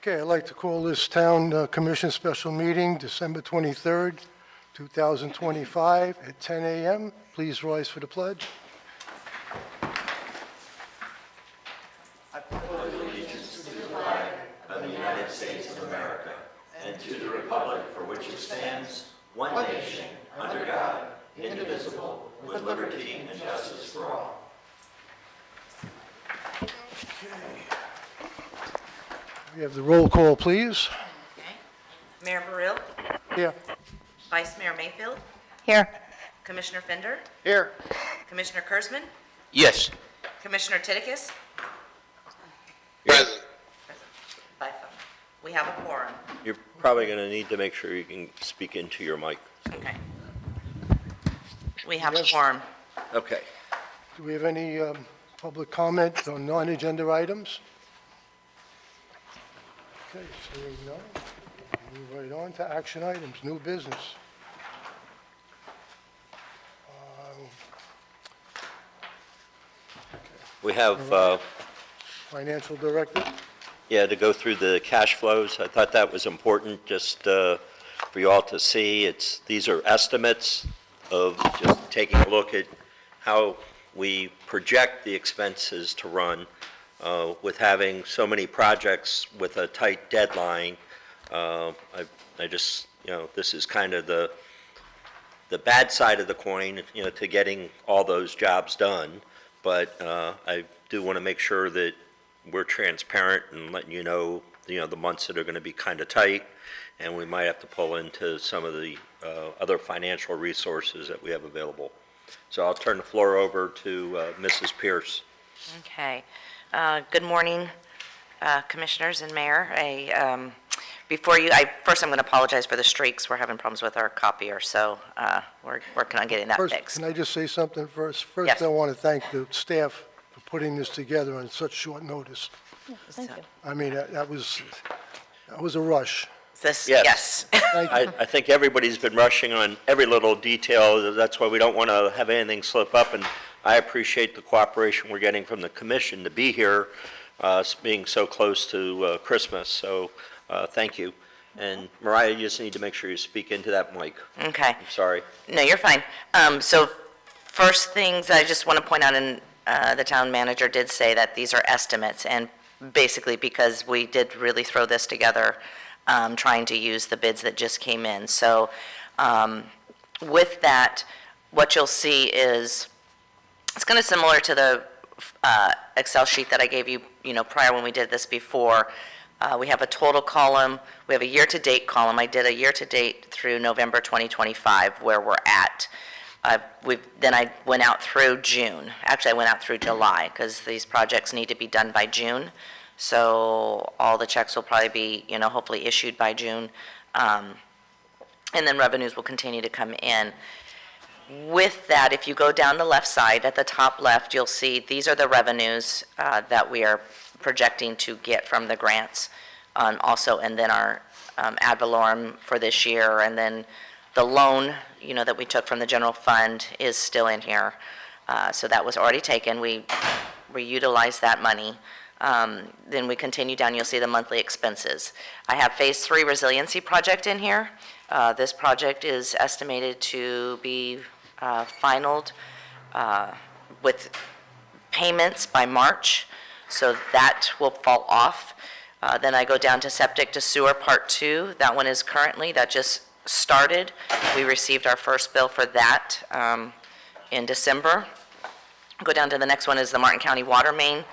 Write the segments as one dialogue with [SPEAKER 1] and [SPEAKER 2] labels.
[SPEAKER 1] Okay, I'd like to call this Town Commission special meeting, December 23rd, 2025, at 10 a.m. Please rise for the pledge.
[SPEAKER 2] Of the United States of America, and to the republic for which it stands, one nation, under God, indivisible, with liberty and justice for all.
[SPEAKER 1] We have the roll call, please.
[SPEAKER 3] Okay. Mayor Burrill,
[SPEAKER 1] Here.
[SPEAKER 3] Vice Mayor Mayfield,
[SPEAKER 4] Here.
[SPEAKER 3] Commissioner Fender,
[SPEAKER 1] Here.
[SPEAKER 3] Commissioner Kurzman,
[SPEAKER 2] Yes.
[SPEAKER 3] Commissioner Titicus.
[SPEAKER 2] Present.
[SPEAKER 3] By phone. We have a quorum.
[SPEAKER 2] You're probably going to need to make sure you can speak into your mic.
[SPEAKER 3] Okay. We have a
[SPEAKER 1] Yes.
[SPEAKER 3] quorum.
[SPEAKER 2] Okay.
[SPEAKER 1] Do we have any public comment on non-agenda items? Okay, seeing none, move right on to action items, new business.
[SPEAKER 2] We have,
[SPEAKER 1] Financial Director?
[SPEAKER 2] yeah, to go through the cash flows. I thought that was important just for you all to see. These are estimates of just taking a look at how we project the expenses to run. With having so many projects with a tight deadline, I just, this is kind of the bad side of the coin, to getting all those jobs done. But I do want to make sure that we're transparent and letting you know, the months that are going to be kind of tight, and we might have to pull into some of the other financial resources that we have available. So I'll turn the floor over to Mrs. Pierce.
[SPEAKER 3] Okay. Good morning, Commissioners and Mayor. First I'm going to apologize for the streaks. We're having problems with our copier, so we're working on getting that
[SPEAKER 1] First,
[SPEAKER 3] fixed.
[SPEAKER 1] can I just say something first?
[SPEAKER 3] Yes.
[SPEAKER 1] First, I want to thank the staff for putting this together on such short notice.
[SPEAKER 4] Thank you.
[SPEAKER 1] I mean, that was a rush.
[SPEAKER 3] This,
[SPEAKER 2] Yes.
[SPEAKER 3] yes.
[SPEAKER 1] Thank you.
[SPEAKER 2] I think everybody's been rushing on every little detail. That's why we don't want to have anything slip up, and I appreciate the cooperation we're getting from the commission to be here, being so close to Christmas. So thank you. And Mariah, you just need to make sure you speak into that mic.
[SPEAKER 3] Okay.
[SPEAKER 2] I'm sorry.
[SPEAKER 3] No, you're fine. So first things I just want to point out, and the town manager did say that these are estimates, and basically because we did really throw this together, trying to use the bids that just came in. So with that, what you'll see is it's kind of similar to the Excel sheet that I gave you, prior when we did this before. We have a total column. We have a year-to-date column. I did a year-to-date through November 2025, where we're at. Then I went out through June. Actually, I went out through July, because these projects need to be done by June. So all the checks will probably be, hopefully issued by June. And then revenues will continue to come in. With that, if you go down the left side, at the top left, you'll see these are the revenues that we are projecting to get from the grants also, and then our ad valorem for this year, and then the loan, that we took from the general fund is still in here. So that was already taken. We utilized that money. Then we continue down, you'll see the monthly expenses. I have Phase 3 Resiliency Project in here. This project is estimated to be finalized with payments by March, so that will fall off. Then I go down to Septic to Sewer Part 2. That one is that just started. We received our first bill for that in December. Go down to the next one is the Martin County Water Main.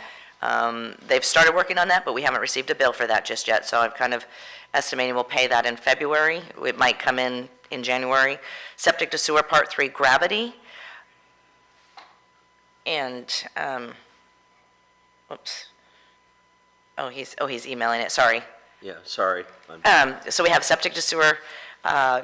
[SPEAKER 3] They've started working on that, but we haven't received a bill for that just yet, so I'm kind of estimating we'll pay that in February. It might come in January. Septic to Sewer Part 3 Gravity. And, oops. Oh, he's emailing it, sorry.
[SPEAKER 2] Yeah, sorry.
[SPEAKER 3] So we have Septic to Sewer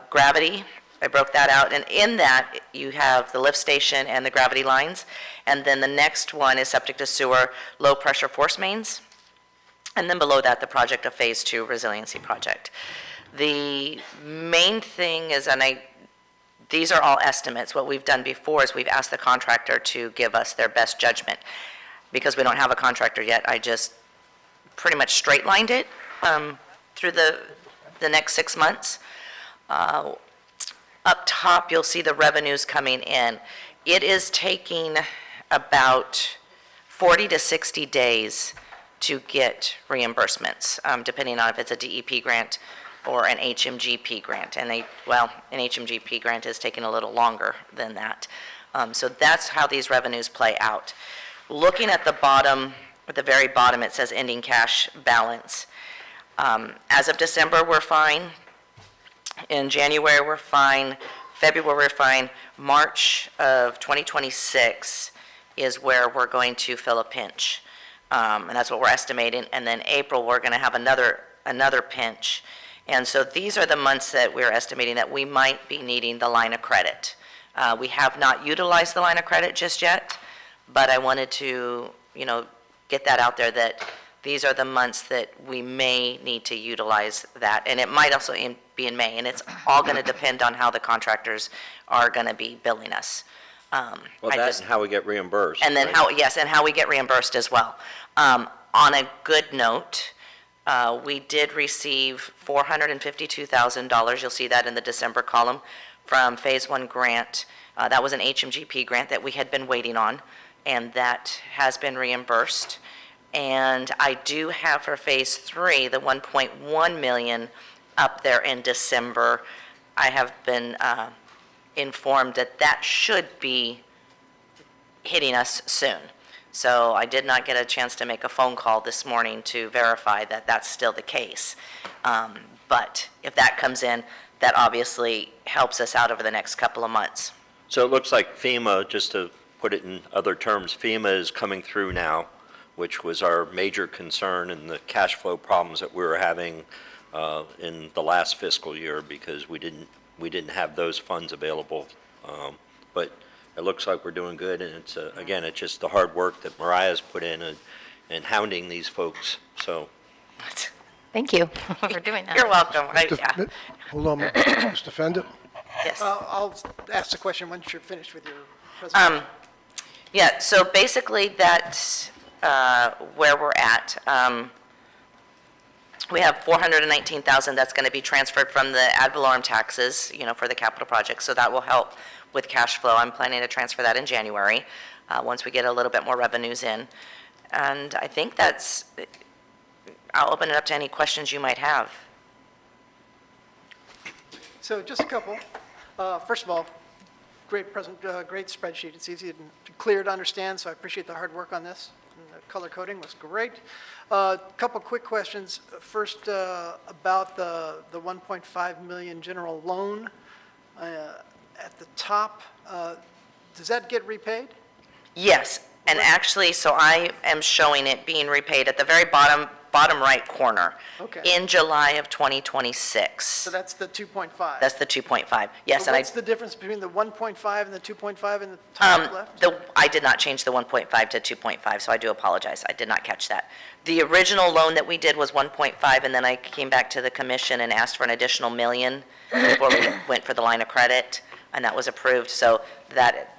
[SPEAKER 3] Gravity. I broke that out, and in that you have the lift station and the gravity lines, and then the next one is Septic to Sewer Low Pressure Force Mains, and then below that the project of Phase 2 Resiliency Project. The main thing is, these are all estimates. What we've done before is we've asked the contractor to give us their best judgment. Because we don't have a contractor yet, I just pretty much straight lined it through the next 6 months. Up top, you'll see the revenues coming in. It is taking about 40 to 60 days to get reimbursements, depending on if it's a DEP grant or an HMGP grant. And an HMGP grant is taking a little longer than that. So that's how these revenues play out. Looking at the bottom, at the very bottom, it says ending cash balance. As of December, we're fine. In January, we're fine. February, we're fine. March of 2026 is where we're going to fill a pinch. And that's what we're estimating. And then April, we're going to have another pinch. And so these are the months that we're estimating that we might be needing the line of credit. We have not utilized the line of credit just yet, but I wanted to, get that out there that these are the months that we may need to utilize that. And it might also be in May, and it's all going to depend on how the contractors are going to be billing us.
[SPEAKER 2] Well, that's how we get reimbursed.
[SPEAKER 3] And then
[SPEAKER 2] right?
[SPEAKER 3] how we get reimbursed as well. On a good note, we did receive $452,000, you'll see that in the December column, from Phase 1 grant. That was an HMGP grant that we had been waiting on, and that has been reimbursed. And I do have for Phase 3, the $1.1 million up there in December. I have been informed that that should be hitting us soon. So I did not get a chance to make a phone call this morning to verify that that's still the case. But if that comes in, that obviously helps us out over the next couple of months.
[SPEAKER 2] So it looks like FEMA, just to put it in other terms, FEMA is coming through now, which was our major concern in the cash flow problems that we were having in the last fiscal year, because we didn't have those funds available. But it looks like we're doing good, and it's again, it's just the hard work that Mariah's put in and hounding these folks. So
[SPEAKER 4] Thank you for doing that.
[SPEAKER 3] You're welcome.
[SPEAKER 1] Mr.
[SPEAKER 3] Yeah.
[SPEAKER 1] Hold on, Mr. Fender.
[SPEAKER 3] Yes.
[SPEAKER 5] I'll ask the question once you're finished with your presentation.
[SPEAKER 3] Yeah, so basically that's where we're at. We have $419,000 that's going to be transferred from the ad valorem taxes, for the capital project, so that will help with cash flow. I'm planning to transfer that in January, once we get a little bit more revenues in. And I think I'll open it up to any questions you might have.
[SPEAKER 5] So just a couple. First of all, great spreadsheet. It's easy and clear to understand, so I appreciate the hard work on this. And the color coding was great. Couple quick questions. First, about the 1.5 million general loan at the top. Does that get repaid?
[SPEAKER 3] Yes, and actually, so I am showing it being repaid at the very bottom right corner.
[SPEAKER 5] Okay.
[SPEAKER 3] In July of 2026.
[SPEAKER 5] So that's the 2.5.
[SPEAKER 3] That's the 2.5. Yes,
[SPEAKER 5] So
[SPEAKER 3] and
[SPEAKER 5] what's the difference between the 1.5 and the 2.5 in the top left?
[SPEAKER 3] I did not change the 1.5 to 2.5, so I do apologize. I did not catch that. The original loan that we did was 1.5, and then I came back to the commission and asked for an additional $1 million before we went for the line of credit, and that was approved. So that,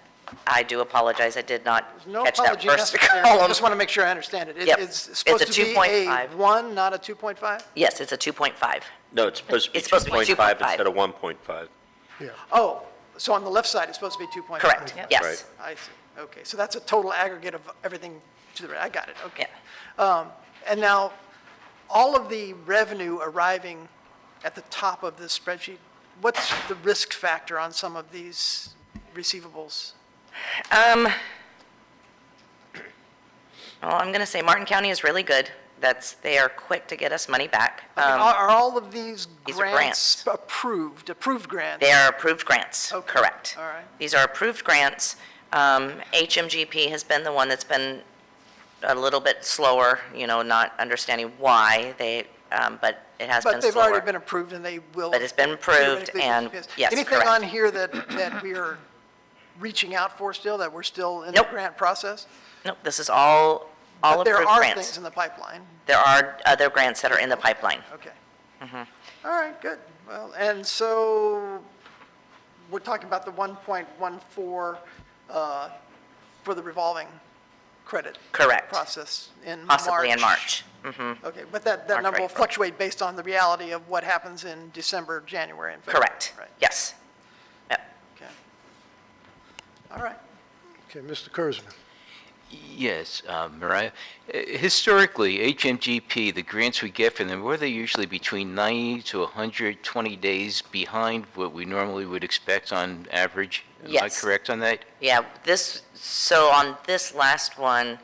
[SPEAKER 3] I do apologize. I did not
[SPEAKER 5] No
[SPEAKER 3] catch that
[SPEAKER 5] apology
[SPEAKER 3] first
[SPEAKER 5] necessary. I
[SPEAKER 3] column.
[SPEAKER 5] just want to make sure I understand it.
[SPEAKER 3] Yep.
[SPEAKER 5] It's supposed
[SPEAKER 3] It's a
[SPEAKER 5] to be a
[SPEAKER 3] 2.5.
[SPEAKER 5] 1, not a 2.5?
[SPEAKER 3] Yes, it's a 2.5.
[SPEAKER 2] no, it's supposed to be
[SPEAKER 3] It's supposed to be
[SPEAKER 2] 2.5
[SPEAKER 3] 2.5.
[SPEAKER 2] instead of 1.5.
[SPEAKER 1] Yeah.
[SPEAKER 5] Oh, so on the left side, it's supposed to be 2.5?
[SPEAKER 3] Correct,
[SPEAKER 4] Yep.
[SPEAKER 3] yes.
[SPEAKER 2] Right.
[SPEAKER 5] I see, okay. So that's a total aggregate of everything to the right. I got it, okay.
[SPEAKER 3] Yeah.
[SPEAKER 5] And now, all of the revenue arriving at the top of this spreadsheet, what's the risk factor on some of these receivables?
[SPEAKER 3] Well, I'm going to say Martin County is really good. They are quick to get us money back.
[SPEAKER 5] Are all of these
[SPEAKER 3] These are
[SPEAKER 5] grants approved grants?
[SPEAKER 3] They are approved grants,
[SPEAKER 5] Okay,
[SPEAKER 3] correct.
[SPEAKER 5] all right.
[SPEAKER 3] These are approved grants. HMGP has been the one that's been a little bit slower, not understanding why but it has been
[SPEAKER 5] But they've
[SPEAKER 3] slower.
[SPEAKER 5] already been approved and they will.
[SPEAKER 3] But it's been approved
[SPEAKER 5] theoretically-
[SPEAKER 3] and, yes,
[SPEAKER 5] Anything
[SPEAKER 3] correct.
[SPEAKER 5] on here that we are reaching out for still, that we're still in the
[SPEAKER 3] Nope.
[SPEAKER 5] grant process?
[SPEAKER 3] Nope, this is all
[SPEAKER 5] But there
[SPEAKER 3] approved
[SPEAKER 5] are
[SPEAKER 3] grants.
[SPEAKER 5] things in the pipeline.
[SPEAKER 3] There are other grants that are in the pipeline.
[SPEAKER 5] Okay.
[SPEAKER 3] Mm-hmm.
[SPEAKER 5] All right, good. Well, and so we're talking about the 1.14 for the revolving credit.
[SPEAKER 3] Correct.
[SPEAKER 5] Process in March.
[SPEAKER 3] Possibly in March.
[SPEAKER 5] Okay, but that
[SPEAKER 3] March,
[SPEAKER 5] number will
[SPEAKER 3] right.
[SPEAKER 5] fluctuate based on the reality of what happens in December, January, and February.
[SPEAKER 3] Correct.
[SPEAKER 5] Right,
[SPEAKER 3] Yes. Yep.
[SPEAKER 5] okay. All right.
[SPEAKER 1] Okay, Mr. Kurzman.
[SPEAKER 6] Yes, Mariah. Historically, HMGP, the grants we get from them, were they usually between 90 to 120 days behind what we normally would expect on average? Am I
[SPEAKER 3] Yes.
[SPEAKER 6] correct on that?
[SPEAKER 3] Yeah, so on this last one,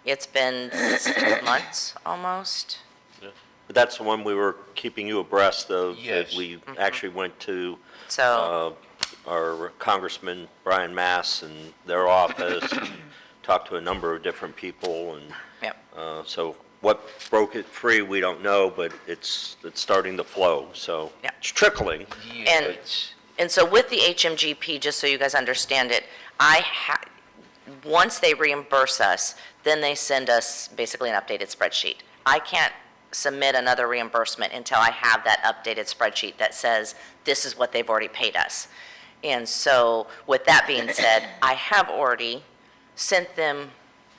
[SPEAKER 3] it's been 6 months almost.
[SPEAKER 2] But that's the one we were keeping you abreast of. that
[SPEAKER 6] Yes.
[SPEAKER 2] We actually went to
[SPEAKER 3] So,
[SPEAKER 2] our Congressman Brian Mass and their office, talked to a number of different people, and
[SPEAKER 3] yep.
[SPEAKER 2] so what broke it free, we don't know, but it's starting to flow, so
[SPEAKER 3] Yeah.
[SPEAKER 2] it's trickling.
[SPEAKER 3] And, and so with the HMGP, just so you guys understand it, once they reimburse us, then they send us basically an updated spreadsheet. I can't submit another reimbursement until I have that updated spreadsheet that says, this is what they've already paid us. And so with that being said, I have already sent them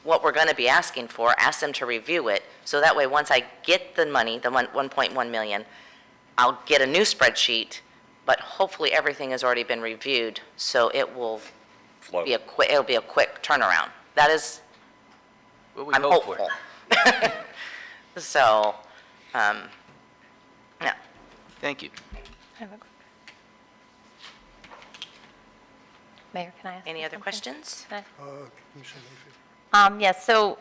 [SPEAKER 3] what we're going to be asking for, asked them to review it, so that way, once I get the money, the 1.1 million, I'll get a new spreadsheet, but hopefully everything has already been reviewed, so it will
[SPEAKER 2] Flow.
[SPEAKER 3] it'll be a quick turnaround. That is,
[SPEAKER 6] What we
[SPEAKER 3] I'm
[SPEAKER 6] hope for.
[SPEAKER 3] hopeful. So, yeah.
[SPEAKER 6] Thank you.
[SPEAKER 4] Mayor, can I ask?
[SPEAKER 3] Any
[SPEAKER 4] you
[SPEAKER 3] other
[SPEAKER 4] something?
[SPEAKER 3] questions?
[SPEAKER 4] Can
[SPEAKER 1] Commissioner Mayfield.
[SPEAKER 4] Yes, so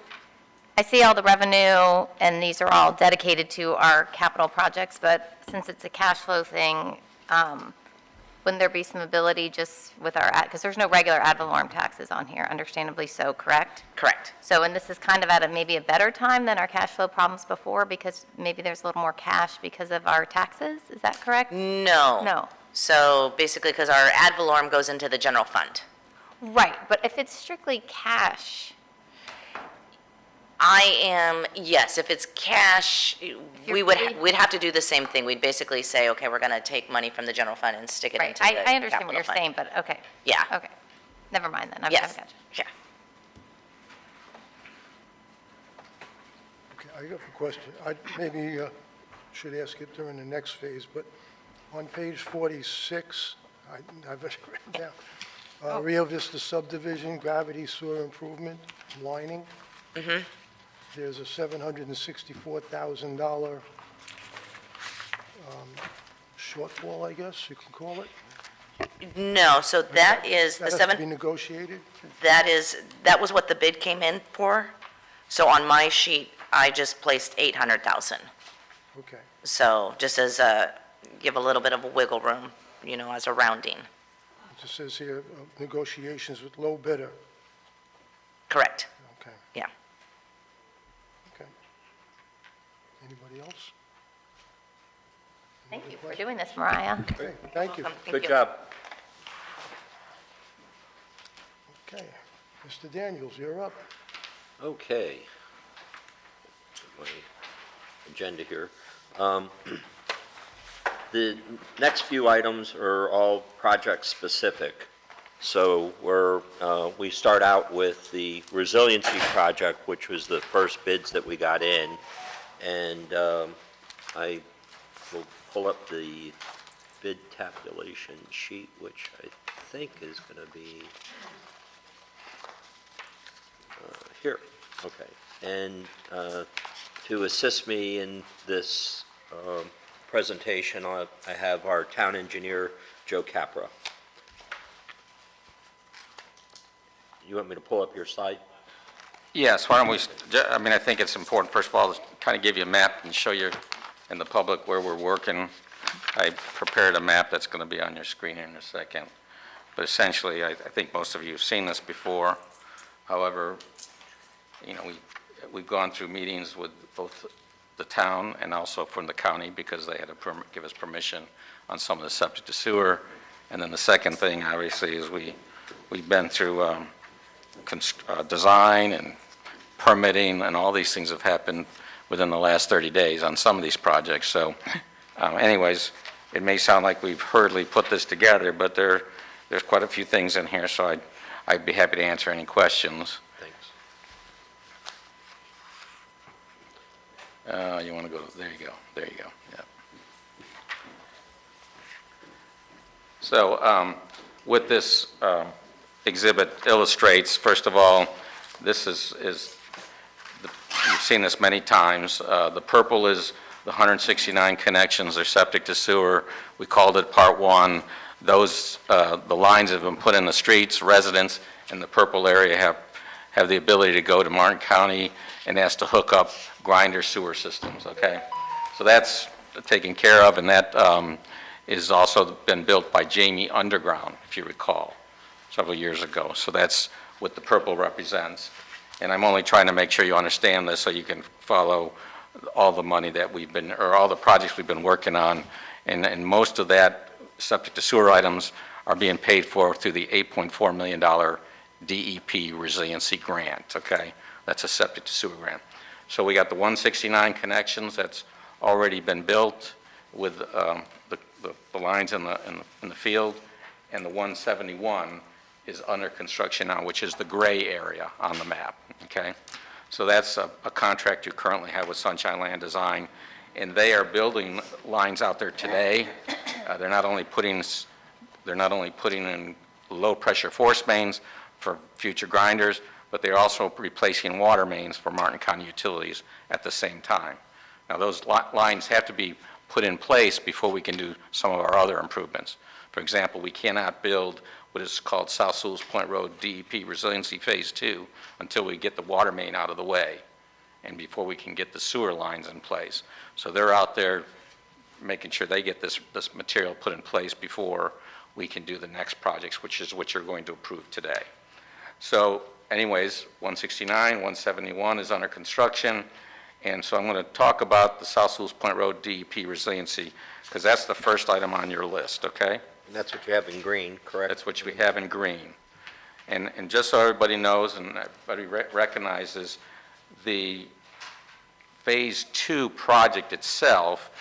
[SPEAKER 4] I see all the revenue, and these are all dedicated to our capital projects, but since it's a cash flow thing, wouldn't there be some ability just with our, because there's no regular ad valorem taxes on here, understandably so, correct?
[SPEAKER 3] Correct.
[SPEAKER 4] So, and this is kind of at maybe a better time than our cash flow problems before, because maybe there's a little more cash because of our taxes, is that correct?
[SPEAKER 3] No.
[SPEAKER 4] No.
[SPEAKER 3] So basically, because our ad valorem goes into the general fund.
[SPEAKER 4] Right, but if it's strictly cash,
[SPEAKER 3] Yes, if it's cash, we'd have to do the same thing. We'd basically say, okay, we're going to take money from the general fund and stick it
[SPEAKER 4] right,
[SPEAKER 3] into the
[SPEAKER 4] I understand what
[SPEAKER 3] capital
[SPEAKER 4] you're
[SPEAKER 3] fund.
[SPEAKER 4] saying, but, okay.
[SPEAKER 3] Yeah.
[SPEAKER 4] Okay, never mind then, I've
[SPEAKER 3] Yes.
[SPEAKER 4] got you.
[SPEAKER 3] Yeah.
[SPEAKER 1] Okay, I have a question. I maybe should ask it during the next phase, but on page 46, I've written down, Rio Vista subdivision, gravity sewer improvement, lining. There's a $764,000 shortfall, I guess you can call it.
[SPEAKER 3] No, so that is, the
[SPEAKER 1] That has to be
[SPEAKER 3] seven,
[SPEAKER 1] negotiated?
[SPEAKER 3] that was what the bid came in for. So on my sheet, I just placed 800,000.
[SPEAKER 1] Okay.
[SPEAKER 3] So just as give a little bit of a wiggle room, as a rounding.
[SPEAKER 1] It just says here, negotiations with low bidder.
[SPEAKER 3] Correct.
[SPEAKER 1] Okay,
[SPEAKER 3] Yeah.
[SPEAKER 1] okay. Anybody else?
[SPEAKER 4] Thank you for doing this, Mariah.
[SPEAKER 1] Okay, thank you.
[SPEAKER 3] Thank
[SPEAKER 2] Good
[SPEAKER 3] you.
[SPEAKER 2] job.
[SPEAKER 1] Okay, Mr. Daniels, you're up.
[SPEAKER 2] Okay. My agenda here. The next few items are all project-specific. So we start out with the resiliency project, which was the first bids that we got in. And I will pull up the bid tabulation sheet, which I think is going to be here. Okay. And to assist me in this presentation, I have our town engineer, Joe Capra. You want me to pull up your slide?
[SPEAKER 7] Yes, why don't we, I think it's important, first of all, to kind of give you a map and show you and the public where we're working. I prepared a map that's going to be on your screen in a second. But essentially, I think most of you have seen this before. However, we've gone through meetings with both the town and also from the county because they had to give us permission on some of the subject to sewer. And then the second thing, obviously, is we've been through design and permitting, and all these things have happened within the last 30 days on some of these projects. So anyways, it may sound like we've hurriedly put this together, but there's quite a few things in here, so I'd be happy to answer any questions.
[SPEAKER 2] Thanks.
[SPEAKER 7] You want to go, there you go, yeah. So what this exhibit illustrates, first of all, this is you've seen this many times. The purple is the 169 connections, they're septic to sewer. We called it Part 1. Those, the lines have been put in the streets. Residents in the purple area have the ability to go to Martin County and ask to hook up grinder sewer systems, okay? So that's taken care of, and that is also been built by Jamie Underground, if you recall, several years ago. So that's what the purple represents. And I'm only trying to make sure you understand this so you can follow all the money that we've been, or all the projects we've been working on. And most of that septic to sewer items are being paid for through the $8.4 million DEP resiliency grant, okay? That's a septic to sewer grant. So we got the 169 connections that's already been built with the lines in the field, and the 171 is under construction now, which is the gray area on the map, okay? So that's a contract you currently have with Sunshine Land Design, and they are building lines out there today. They're not only putting in low-pressure force mains for future grinders, but they're also replacing water mains for Martin County Utilities at the same time. Now, those lines have to be put in place before we can do some of our other improvements. For example, we cannot build what is called South Sewell's Point Road DEP Resiliency Phase 2 until we get the water main out of the way and before we can get the sewer lines in place. So they're out there making sure they get this material put in place before we can do the next projects, which is what you're going to approve today. So anyways, 169, 171 is under construction, and so I'm going to talk about the South Sewell's Point Road DEP resiliency, because that's the first item on your list, okay?
[SPEAKER 2] And that's what you have in green, correct?
[SPEAKER 7] That's what we have in green. And just so everybody knows and everybody recognizes, the Phase 2 project itself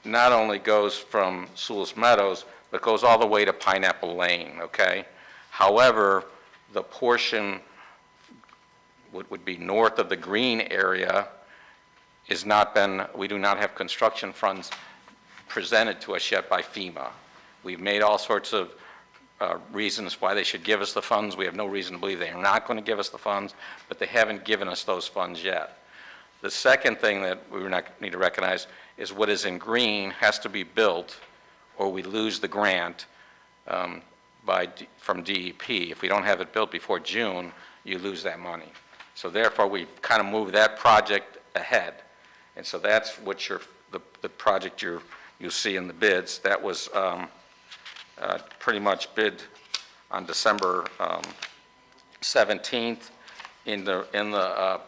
[SPEAKER 7] not only goes from Sewell's Meadows, but goes all the way to Pineapple Lane, okay? However, the portion would be north of the green area is not been, we do not have construction funds presented to us yet by FEMA. We've made all sorts of reasons why they should give us the funds. We have no reason to believe they are not going to give us the funds, but they haven't given us those funds yet. The second thing that we need to recognize is what is in green has to be built or we lose the grant from DEP. If we don't have it built before June, you lose that money. So therefore, we've kind of moved that project ahead. And so that's what the project you'll see in the bids. That was pretty much bid on December 17th in the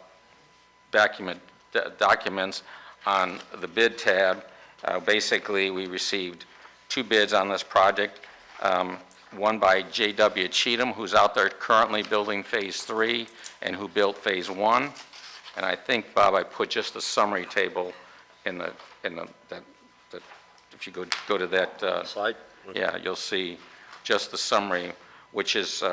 [SPEAKER 7] documents on the bid tab. Basically, we received 2 bids on this project. One by J.W. Cheatham, who's out there currently building Phase 3 and who built Phase 1. And I think, Bob, I put just the summary table in the if you go to that
[SPEAKER 2] Slide?
[SPEAKER 7] yeah, you'll see just the summary, which is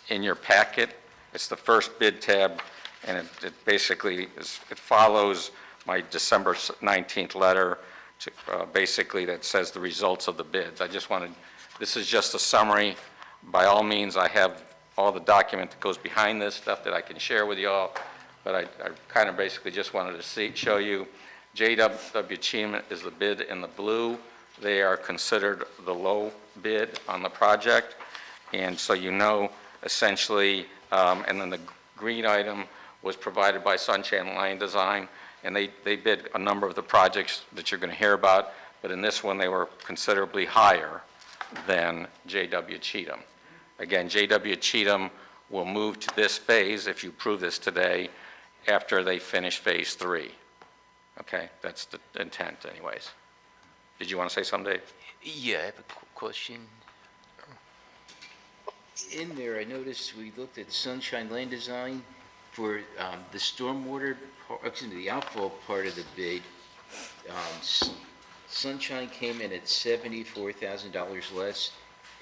[SPEAKER 7] in your packet. It's the first bid tab, and it basically it follows my December 19th letter to, basically that says the results of the bids. This is just a summary. By all means, I have all the document that goes behind this stuff that I can share with you all, but I kind of basically just wanted to show you. J.W. Cheatham is the bid in the blue. They are considered the low bid on the project, and so you know essentially, and then the green item was provided by Sunshine Land Design, and they bid a number of the projects that you're going to hear about, but in this one they were considerably higher than J.W. Cheatham. Again, J.W. Cheatham will move to this phase, if you approve this today, after they finish Phase 3. Okay, that's the intent anyways. Did you want to say something, Dave?
[SPEAKER 6] Yeah, I have a question. In there, I noticed we looked at Sunshine Land Design for the stormwater, the outfall part of the bid. Sunshine came in at $74,000 less,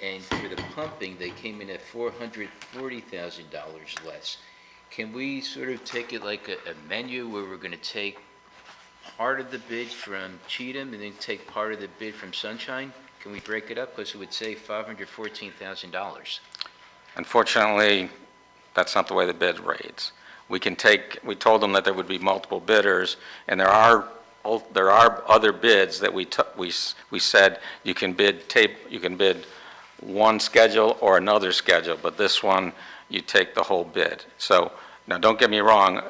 [SPEAKER 6] and for the pumping, they came in at $440,000 less. can we sort of take it like a menu where we're going to take part of the bid from Cheatham and then take part of the bid from Sunshine? Can we break it up? Because it would save $514,000.
[SPEAKER 7] Unfortunately, that's not the way the bid reads. We told them that there would be multiple bidders, and there are other bids that we said you can bid one schedule or another schedule, but this one, you take the whole bid. So, now don't get me wrong,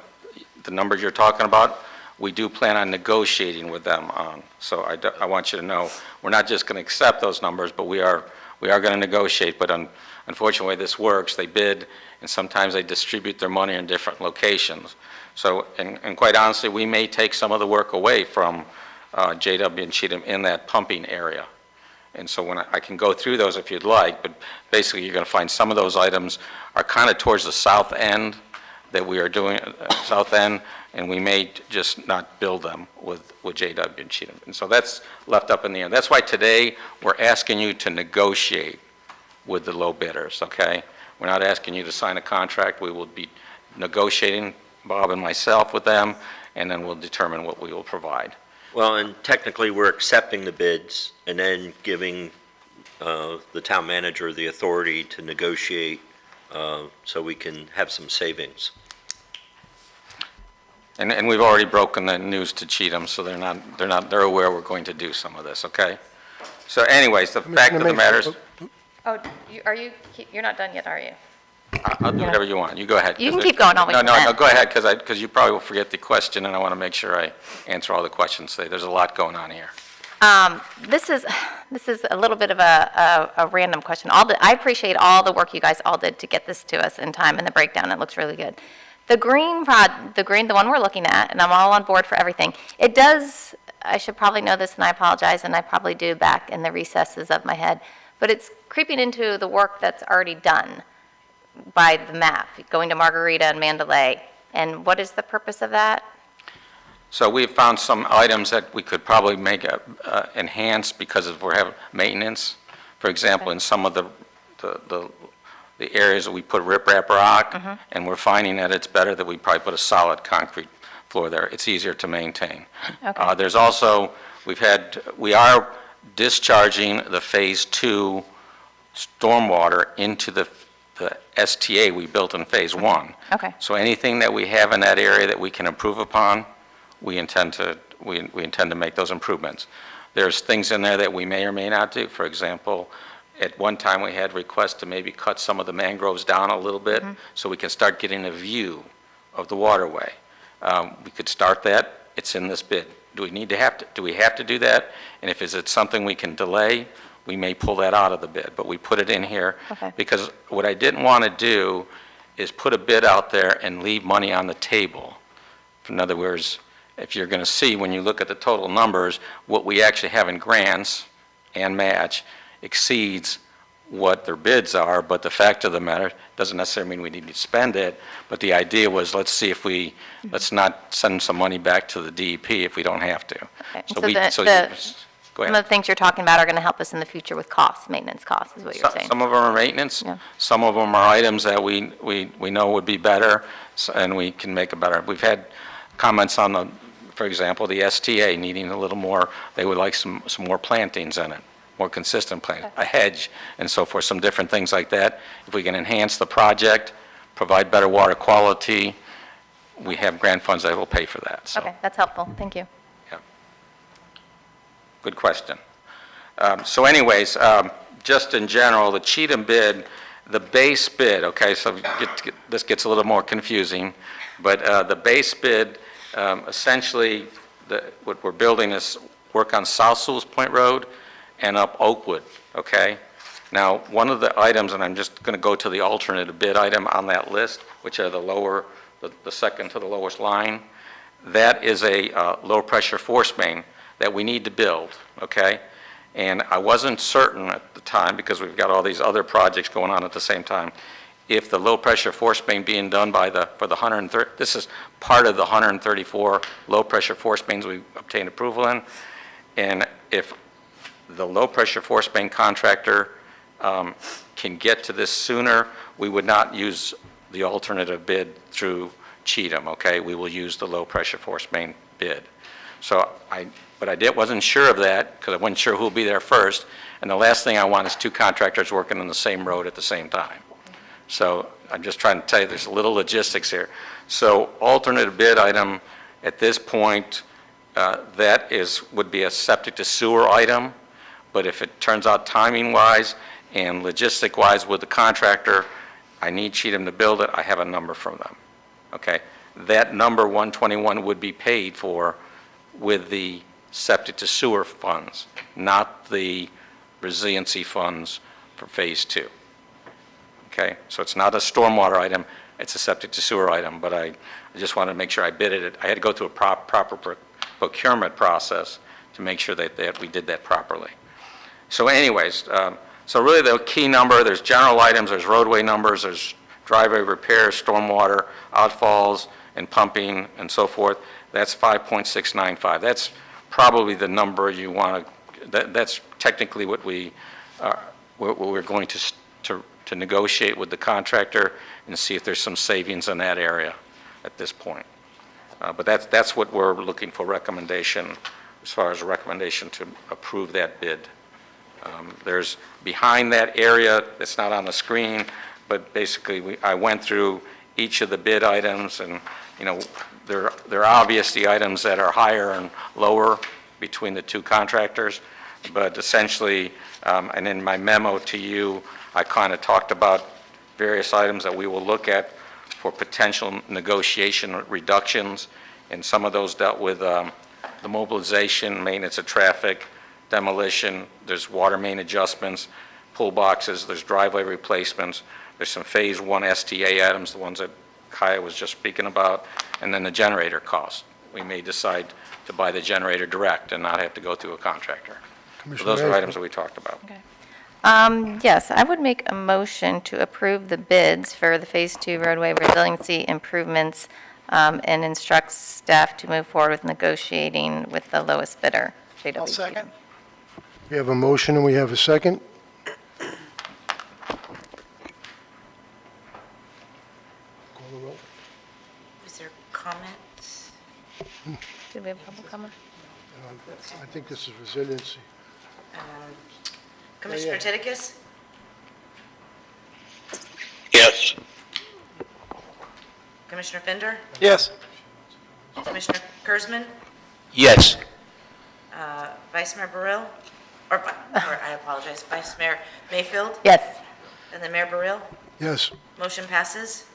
[SPEAKER 7] the numbers you're talking about, we do plan on negotiating with them on. So I want you to know, we're not just going to accept those numbers, but we are going to negotiate. But unfortunately, the way this works, they bid, and sometimes they distribute their money in different locations. So, and quite honestly, we may take some of the work away from JW and Cheatham in that pumping area. And so when I can go through those if you'd like, but basically you're going to find some of those items are kind of towards the south end that we are doing, south end, and we may just not build them with JW and Cheatham. And so that's left up in the air. That's why today we're asking you to negotiate with the low bidders, okay? We're not asking you to sign a contract. We will be negotiating, Bob and myself, with them, and then we'll determine what we will provide.
[SPEAKER 2] Well, and technically, we're accepting the bids and then giving the town manager the authority to negotiate so we can have some savings.
[SPEAKER 7] And we've already broken the news to Cheatham, so they're aware we're going to do some of this, okay? So anyways, the fact of the matter is,
[SPEAKER 4] Oh, you're not done yet, are you?
[SPEAKER 7] I'll do whatever you want. You go ahead.
[SPEAKER 4] You can keep going all the way to the
[SPEAKER 7] No,
[SPEAKER 4] end.
[SPEAKER 7] go ahead, because you probably will forget the question, and I want to make sure I answer all the questions today. There's a lot going on here.
[SPEAKER 4] This is a little bit of a random question. I appreciate all the work you guys all did to get this to us in time and the breakdown. It looks really good. The the one we're looking at, and I'm all on board for everything. It does, I should probably know this, and I apologize, and I probably do back in the recesses of my head, but it's creeping into the work that's already done by the map, going to Margarita and Mandalay. And what is the purpose of that?
[SPEAKER 7] So we've found some items that we could probably make enhance because we're having maintenance. For example, in some of the areas that we put riprap rock, and we're finding that it's better that we probably put a solid concrete floor there. It's easier to maintain.
[SPEAKER 4] Okay.
[SPEAKER 7] There's also, we are discharging the Phase 2 stormwater into the STA we built in Phase 1.
[SPEAKER 4] Okay.
[SPEAKER 7] So anything that we have in that area that we can improve upon, we intend to make those improvements. There's things in there that we may or may not do. For example, at one time we had requests to maybe cut some of the mangroves down a little bit so we can start getting a view of the waterway. We could start that. It's in this bid. Do we have to do that? And if it's something we can delay, we may pull that out of the bid. But we put it in here because what I didn't want to do is put a bid out there and leave money on the table. In other words, if you're going to see when you look at the total numbers, what we actually have in grants and match exceeds what their bids are, but the fact of the matter doesn't necessarily mean we need to spend it, but the idea was let's not send some money back to the DEP if we don't have to.
[SPEAKER 4] Okay.
[SPEAKER 7] Go
[SPEAKER 4] Some
[SPEAKER 7] ahead.
[SPEAKER 4] of the things you're talking about are going to help us in the future with costs, maintenance costs, is what you're saying.
[SPEAKER 7] Some of them are maintenance,
[SPEAKER 4] Yeah.
[SPEAKER 7] some of them are items that we know would be better, and we can make it better. We've had comments on for example, the STA needing a little more, they would like some more plantings in it, more consistent plantings, a hedge and so forth, some different things like that. If we can enhance the project, provide better water quality, we have grant funds that will pay for that. So,
[SPEAKER 4] Okay, that's helpful. Thank you.
[SPEAKER 7] yeah. Good question. So anyways, just in general, the Cheatham bid, the base bid, okay, so this gets a little more confusing, but the base bid, essentially, what we're building is work on South Sewell's Point Road and up Oakwood, okay? Now, one of the items, and I'm just going to go to the alternative bid item on that list, which are the second to the lowest line, that is a low-pressure force main that we need to build, okay? And I wasn't certain at the time, because we've got all these other projects going on at the same time, if the low-pressure force main being done for the 130, this is part of the 134 low-pressure force mains we obtained approval in, and if the low-pressure force main contractor can get to this sooner, we would not use the alternative bid through Cheatham, okay? We will use the low-pressure force main bid. So but I wasn't sure of that, because I wasn't sure who'll be there first, and the last thing I want is two contractors working on the same road at the same time. So I'm just trying to tell you, there's a little logistics here. So alternative bid item, at this point, that would be a septic to sewer item, but if it turns out timing-wise and logistic-wise with the contractor, I need Cheatham to build it, I have a number from them, okay? That number, 121, would be paid for with the septic to sewer funds, not the resiliency funds for Phase 2. Okay, so it's not a stormwater item, it's a septic to sewer item, but I just wanted to make sure I bid it. I had to go through a proper procurement process to make sure that we did that properly. So anyways, so really the key number, there's general items, there's roadway numbers, there's driveway repair, stormwater, outfalls, and pumping, and so forth. That's 5.695. That's probably the number you want to, that's technically what we're going to negotiate with the contractor and see if there's some savings in that area at this point. But that's what we're looking for recommendation, as far as a recommendation to approve that bid. There's behind that area, it's not on the screen, but basically I went through each of the bid items, and they're obvious the items that are higher and lower between the two contractors, but essentially, and in my memo to you, I kind of talked about various items that we will look at for potential negotiation reductions, and some of those dealt with the mobilization, maintenance of traffic, demolition, there's water main adjustments, pull boxes, there's driveway replacements, there's some Phase 1 STA items, the ones that Kaya was just speaking about, and then the generator cost. We may decide to buy the generator direct and not have to go through a contractor. So
[SPEAKER 1] Commissioner
[SPEAKER 7] those are
[SPEAKER 1] Mayfield.
[SPEAKER 7] items that we talked about.
[SPEAKER 4] Yes, I would make a motion to approve the bids for the Phase 2 roadway resiliency improvements and instruct staff to move forward with negotiating with the lowest bidder, JW.
[SPEAKER 5] I'll second.
[SPEAKER 1] We have a motion and we have a second. Call the roll.
[SPEAKER 3] Is there comments?
[SPEAKER 4] Did we have public comment?
[SPEAKER 1] I think this is resiliency.
[SPEAKER 3] Commissioner
[SPEAKER 1] yeah.
[SPEAKER 3] Titicus?
[SPEAKER 8] Yes.
[SPEAKER 3] Commissioner Fender?
[SPEAKER 5] Yes.
[SPEAKER 3] Commissioner Kurzman?
[SPEAKER 6] Yes.
[SPEAKER 3] Vice Mayor Burrill? Or I apologize, Vice Mayor Mayfield?
[SPEAKER 4] Yes.
[SPEAKER 3] And then Mayor Burrill?
[SPEAKER 1] Yes.
[SPEAKER 3] Motion passes.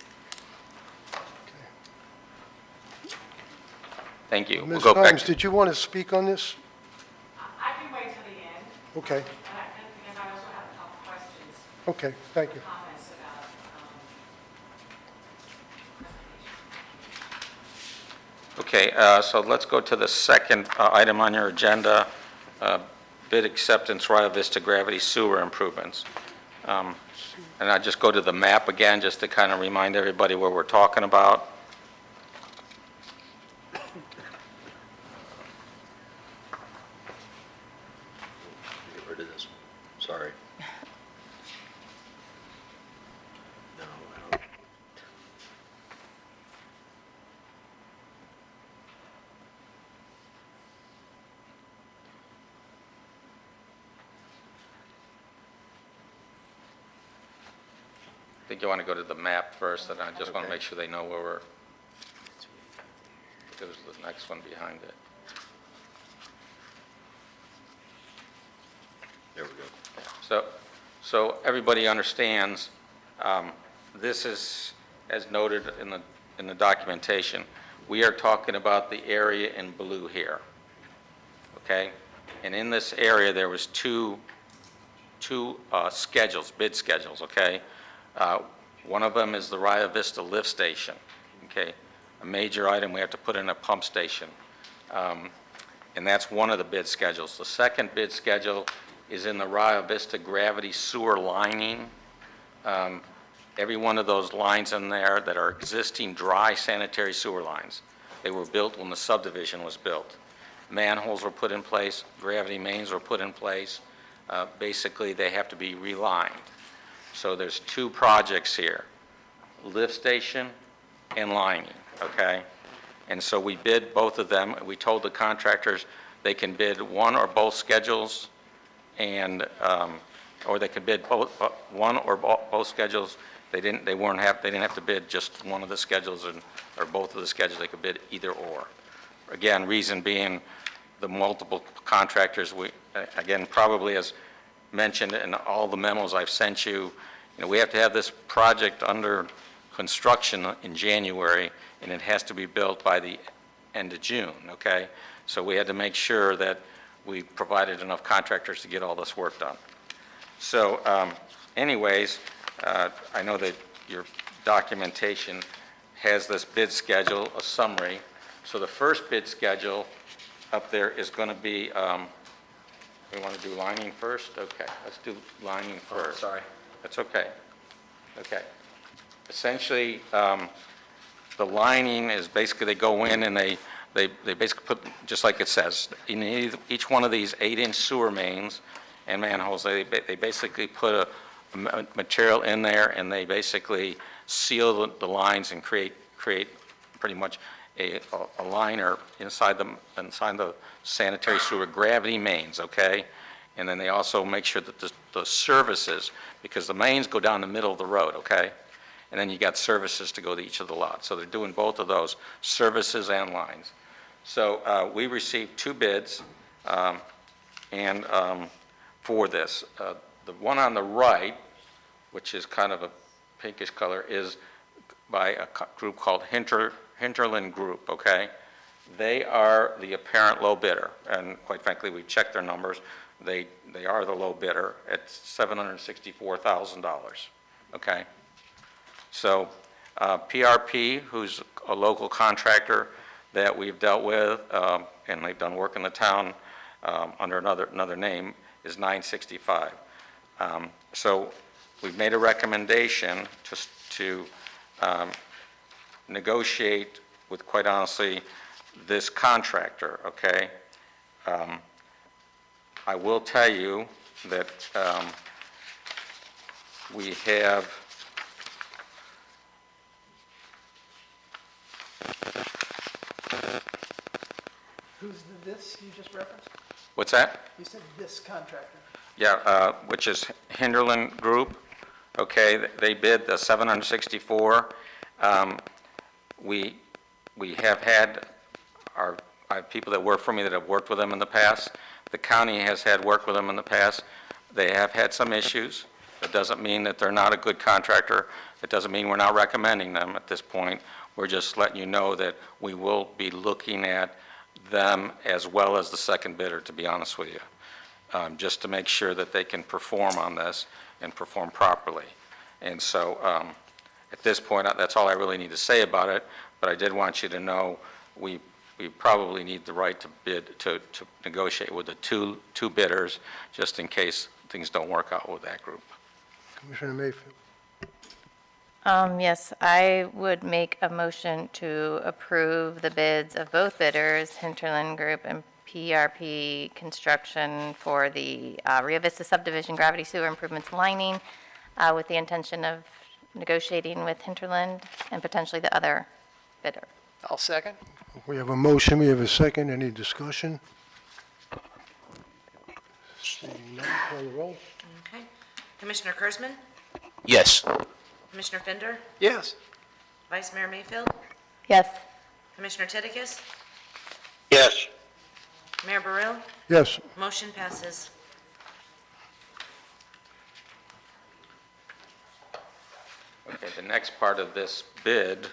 [SPEAKER 7] Thank you. We'll
[SPEAKER 1] Ms.
[SPEAKER 7] go back.
[SPEAKER 1] Holmes, did you want to speak on this?
[SPEAKER 9] I can wait till the end,
[SPEAKER 1] Okay,
[SPEAKER 9] and because I also have a couple questions,
[SPEAKER 1] okay, thank you.
[SPEAKER 9] comments about presentation.
[SPEAKER 7] Okay, so let's go to the second item on your agenda, bid acceptance, Rio Vista Gravity Sewer Improvements. And I'll just go to the map again, just to kind of remind everybody where we're talking about.
[SPEAKER 2] Get rid of this one. Sorry. No, I don't.
[SPEAKER 7] I think you want to go to the map first, and I just want to make sure they know where we're, there's the next one behind it.
[SPEAKER 2] There we go.
[SPEAKER 7] So everybody understands, this is, as noted in the documentation, we are talking about the area in blue here, okay? And in this area, there was two schedules, bid schedules, okay? One of them is the Rio Vista lift station, okay? A major item, we have to put in a pump station. And that's one of the bid schedules. The second bid schedule is in the Rio Vista gravity sewer lining. Every one of those lines in there that are existing dry sanitary sewer lines, they were built when the subdivision was built. Manholes were put in place, gravity mains were put in place. Basically, they have to be relined. So there's two projects here. lift station and lining, okay? And so we bid both of them. We told the contractors they can bid one or both schedules, and, or they could bid both, one or both schedules. They didn't have to bid just one of the schedules or both of the schedules. They could bid either or. Again, reason being the multiple contractors, again, probably as mentioned in all the memos I've sent you, we have to have this project under construction in January, and it has to be built by the end of June, okay? So we had to make sure that we provided enough contractors to get all this work done. So anyways, I know that your documentation has this bid schedule, a summary. So the first bid schedule up there is going to be, we want to do lining first? Okay, let's do lining first.
[SPEAKER 2] Sorry.
[SPEAKER 7] That's okay. Okay. Essentially, the lining is basically they go in and they basically put, just like it says, in each one of these 8-inch sewer mains and manholes, they basically put a material in there, and they basically seal the lines and create pretty much a liner inside the sanitary sewer gravity mains, okay? And then they also make sure that the services, because the mains go down the middle of the road, okay? And then you got services to go to each of the lots. So they're doing both of those, services and lines. So we received 2 bids for this. The one on the right, which is kind of a pinkish color, is by a group called Hinterland Group, okay? They are the apparent low bidder, and quite frankly, we checked their numbers. They are the low bidder at $764,000, okay? So PRP, who's a local contractor that we've dealt with, and they've done work in the town under another name, is $965. So we've made a recommendation to negotiate with, quite honestly, this contractor, okay? I will tell you that we have
[SPEAKER 5] Who's the this you just referenced?
[SPEAKER 7] what's that?
[SPEAKER 5] You said this contractor.
[SPEAKER 7] Yeah, which is Hinterland Group, okay, they bid the 764. We have had I have people that work for me that have worked with them in the past. The county has had work with them in the past. They have had some issues. That doesn't mean that they're not a good contractor. It doesn't mean we're not recommending them at this point. We're just letting you know that we will be looking at them as well as the second bidder, to be honest with you, just to make sure that they can perform on this and perform properly. And so at this point, that's all I really need to say about it, but I did want you to know we probably need the right to bid, to negotiate with the two bidders, just in case things don't work out with that group.
[SPEAKER 1] Commissioner Mayfield.
[SPEAKER 4] Yes, I would make a motion to approve the bids of both bidders, Hinterland Group and PRP Construction, for the Rio Vista subdivision gravity sewer improvements lining, with the intention of negotiating with Hinterland and potentially the other bidder.
[SPEAKER 5] I'll second.
[SPEAKER 1] We have a motion, we have a second. Any discussion? Seeing none, call the roll.
[SPEAKER 3] Okay. Commissioner Kurzman?
[SPEAKER 6] Yes.
[SPEAKER 3] Commissioner Fender?
[SPEAKER 5] Yes.
[SPEAKER 3] Vice Mayor Mayfield?
[SPEAKER 4] Yes.
[SPEAKER 3] Commissioner Titicus?
[SPEAKER 2] Yes.
[SPEAKER 3] Mayor Burrell?
[SPEAKER 1] Yes,
[SPEAKER 3] Motion passes.
[SPEAKER 7] Okay, the next part of this bid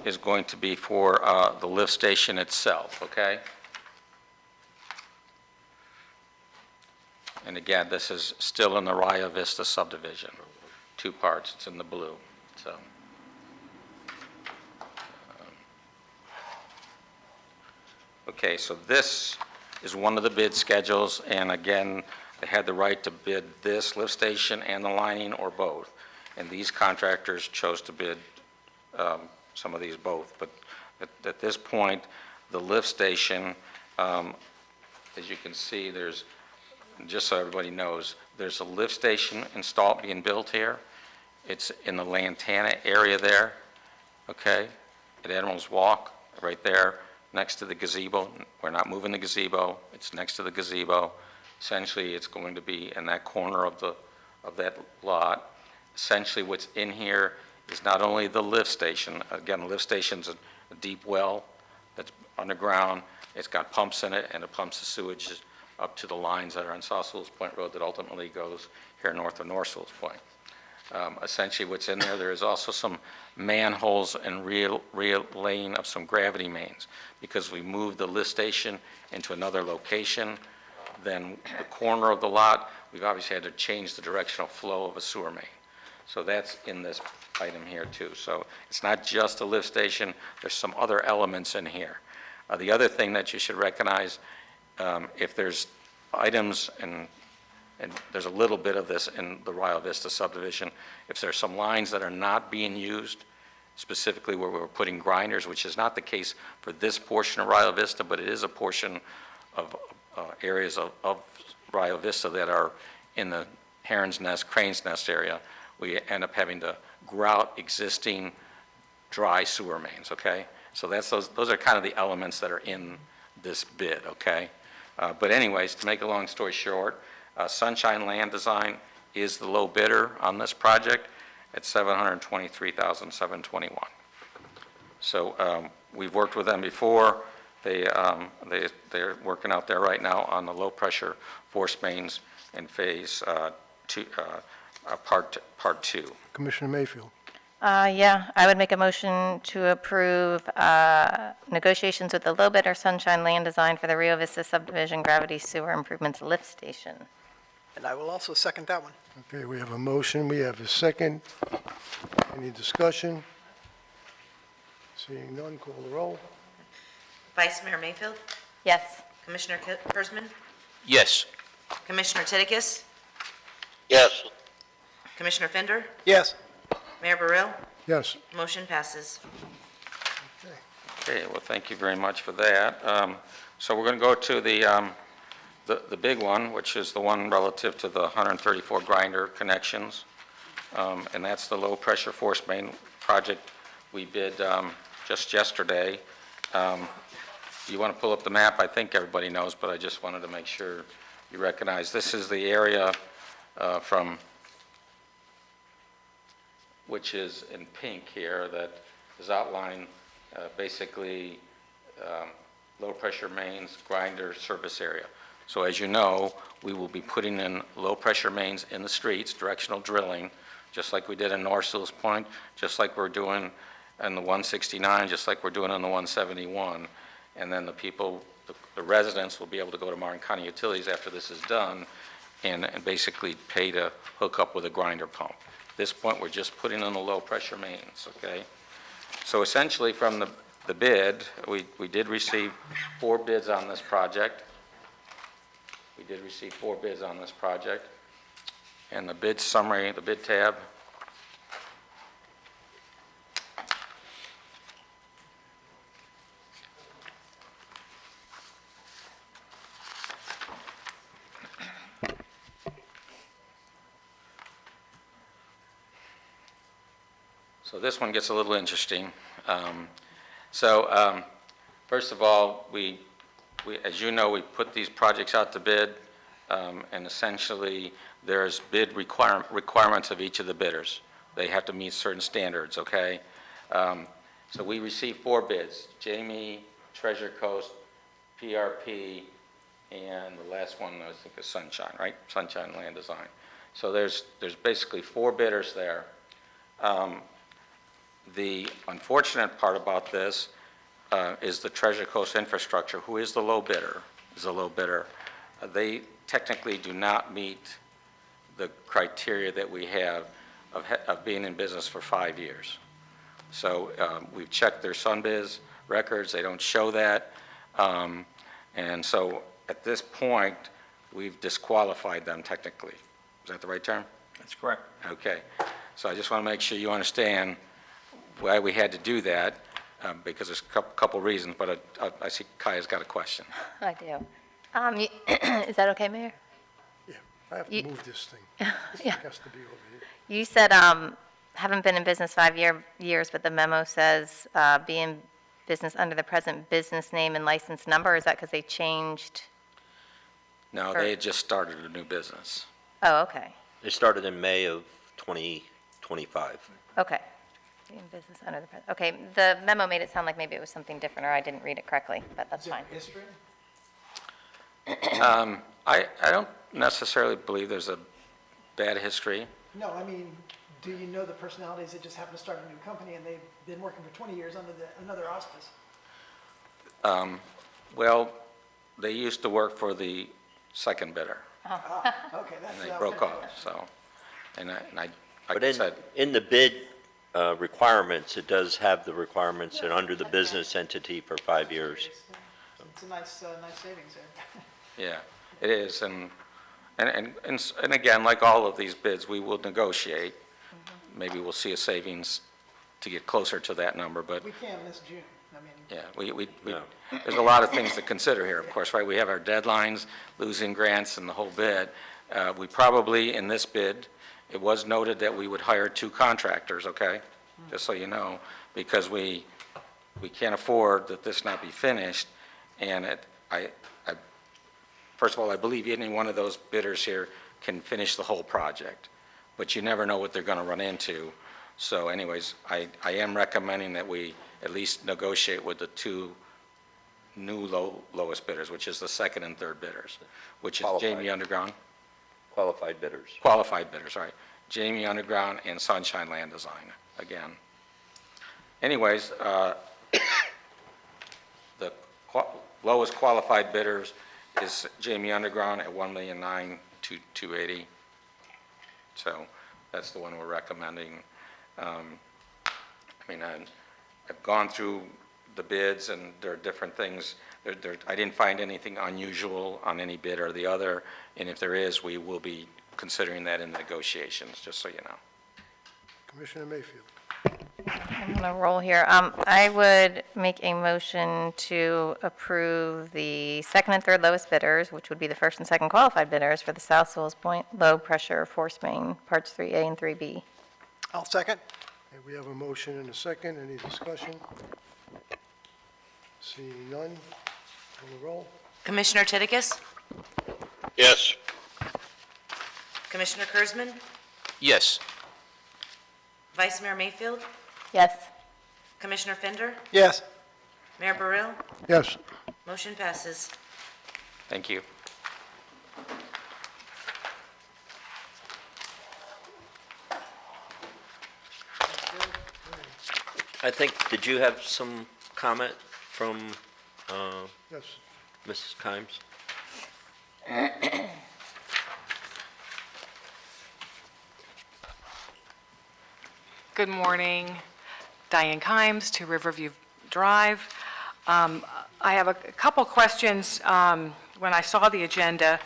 [SPEAKER 7] is going to be for the lift station itself, okay? And again, this is still in the Rio Vista subdivision, 2 parts, it's in the blue, so. Okay, so this is one of the bid schedules, and again, they had the right to bid this lift station and the lining or both. And these contractors chose to bid some of these both. But at this point, the lift station, as you can see, there's, just so everybody knows, there's a lift station being built here, It's in the Lantana area there, okay? At Admiral's Walk, right there, next to the gazebo. We're not moving the gazebo, it's next to the gazebo. Essentially, it's going to be in that corner of that lot. Essentially, what's in here is not only the lift station, again, the lift station's a deep well that's underground, it's got pumps in it, and it pumps the sewage up to the lines that are on South Sewell's Point Road that ultimately goes here north of North Sewell's Point. Essentially, what's in there, there is also some manholes and relaying of some gravity mains. Because we moved the lift station into another location, then the corner of the lot, we've obviously had to change the directional flow of a sewer main. So that's in this item here too. So it's not just a lift station, there's some other elements in here. The other thing that you should recognize, if there's items, and there's a little bit of this in the Rio Vista subdivision, if there's some lines that are not being used, specifically where we're putting grinders, which is not the case for this portion of Rio Vista, but it is a portion of areas of Rio Vista that are in the Heron's Nest, Crane's Nest area, we end up having to grout existing dry sewer mains, okay? So those are kind of the elements that are in this bid, okay? But anyways, to make a long story short, Sunshine Land Design is the low bidder on this project at $723,721. So we've worked with them before. They're working out there right now on the low-pressure force mains in phase part two.
[SPEAKER 1] Commissioner Mayfield.
[SPEAKER 4] Yeah, I would make a motion to approve negotiations with the low bidder Sunshine Land Design for the Rio Vista subdivision gravity sewer improvements lift station.
[SPEAKER 5] And I will also second that one.
[SPEAKER 1] Okay, we have a motion, we have a second. Any discussion? Seeing none, call the roll.
[SPEAKER 3] Vice Mayor Mayfield,
[SPEAKER 4] Yes.
[SPEAKER 3] Commissioner Kurzman,
[SPEAKER 6] Yes.
[SPEAKER 3] Commissioner Titicus,
[SPEAKER 8] yes,
[SPEAKER 3] Commissioner Fender,
[SPEAKER 5] Yes.
[SPEAKER 3] Mayor Burrell,
[SPEAKER 1] Yes.
[SPEAKER 3] motion passes.
[SPEAKER 7] Okay, well, thank you very much for that. So we're going to go to the big one, which is the one relative to the 134 grinder connections, and that's the low-pressure force main project we bid just yesterday. You want to pull up the map? I think everybody knows, but I just wanted to make sure you recognize. This is the area which is in pink here, that is outlined basically low-pressure mains, grinder service area. So as you know, we will be putting in low-pressure mains in the streets, directional drilling, just like we did in North Sewell's Point, just like we're doing in the 169, just like we're doing in the 171. And then the people, the residents will be able to go to Martin County Utilities after this is done and basically pay to hook up with a grinder pump. At this point, we're just putting in the low-pressure mains, okay? So essentially, from the bid, we did receive 4 bids on this project. We did receive 4 bids on this project. And the bid summary, the bid tab, so this one gets a little interesting. First of all, we, as you know, we put these projects out to bid, and essentially there's bid requirements of each of the bidders. They have to meet certain standards, okay? So we received 4 bids, Jamie, Treasure Coast, PRP, and the last one I think is Sunshine, right? Sunshine Land Design. So there's basically 4 bidders there. The unfortunate part about this is the Treasure Coast Infrastructure, who is the low bidder, They technically do not meet the criteria that we have of being in business for 5 years. So we've checked their SunBiz records, they don't show that. And so at this point, we've disqualified them technically. Is that the right term?
[SPEAKER 8] that's correct.
[SPEAKER 7] Okay. So I just want to make sure you understand why we had to do that, because there's a couple reasons, but I see Kaya's got a question.
[SPEAKER 4] I do. Is that okay, Mayor?
[SPEAKER 1] Yeah, I have to
[SPEAKER 4] You-
[SPEAKER 1] move this thing. This
[SPEAKER 4] Yeah.
[SPEAKER 1] thing has to be over here.
[SPEAKER 4] You said haven't been in business years, but the memo says be in business under the present business name and license number. Is that because they changed?
[SPEAKER 7] No, they had just started a new business.
[SPEAKER 4] Oh, okay,
[SPEAKER 2] They started in May of 2025.
[SPEAKER 4] okay. Be in business under the present, okay. The memo made it sound like maybe it was something different, or I didn't read it correctly, but that's fine.
[SPEAKER 5] History?
[SPEAKER 7] I don't necessarily believe there's a bad history.
[SPEAKER 5] No, I mean, do you know the personalities that just happen to start a new company and they've been working for 20 years under another auspice?
[SPEAKER 7] Well, they used to work for the second bidder,
[SPEAKER 5] Okay, that's.
[SPEAKER 7] and they broke off, so, and I, like
[SPEAKER 2] But
[SPEAKER 7] I said,
[SPEAKER 2] in the bid requirements, it does have the requirements and under the business entity for 5 years.
[SPEAKER 5] It's a nice, nice savings there.
[SPEAKER 7] yeah, it is, and again, like all of these bids, we will negotiate. Maybe we'll see a savings to get closer to that number, but
[SPEAKER 5] We can't miss June, I mean.
[SPEAKER 7] yeah,
[SPEAKER 2] No.
[SPEAKER 7] there's a lot of things to consider here, of course, right? We have our deadlines, losing grants and the whole bid. We probably, in this bid, it was noted that we would hire 2 contractors, okay? Just so you know, because we can't afford that this not be finished. And first of all, I believe any one of those bidders here can finish the whole project, but you never know what they're going to run into. So anyways, I am recommending that we at least negotiate with the 2 new lowest bidders, which is the second and third bidders, which is
[SPEAKER 2] Qualified.
[SPEAKER 7] Jamie Underground,
[SPEAKER 2] Qualified bidders.
[SPEAKER 7] qualified bidders, right? Jamie Underground and Sunshine Land Design, again. Anyways, the lowest qualified bidders is Jamie Underground at $1,902,280. So that's the one we're recommending. I mean, I've gone through the bids, and there are different things. I didn't find anything unusual on any bid or the other, and if there is, we will be considering that in negotiations, just so you know.
[SPEAKER 1] Commissioner Mayfield.
[SPEAKER 4] I'm going to roll here. I would make a motion to approve the second and third lowest bidders, which would be the first and second qualified bidders for the South Sewell Point low-pressure force main, parts 3A and 3B.
[SPEAKER 5] I'll second.
[SPEAKER 1] Okay, we have a motion and a second. Any discussion? Seeing none. On the roll.
[SPEAKER 3] Commissioner Titicus?
[SPEAKER 2] Yes.
[SPEAKER 3] Commissioner Kurzman?
[SPEAKER 6] Yes.
[SPEAKER 3] Vice Mayor Mayfield?
[SPEAKER 4] Yes.
[SPEAKER 3] Commissioner Fender?
[SPEAKER 5] Yes.
[SPEAKER 3] Mayor Burrell?
[SPEAKER 1] Yes.
[SPEAKER 3] Motion passes.
[SPEAKER 7] Thank you.
[SPEAKER 2] I think, did you have some comment from
[SPEAKER 1] Yes.
[SPEAKER 2] Mrs. Kimes?
[SPEAKER 9] Good morning, Diane Kimes, 2 Riverview Drive. I have a couple questions. When I saw the agenda,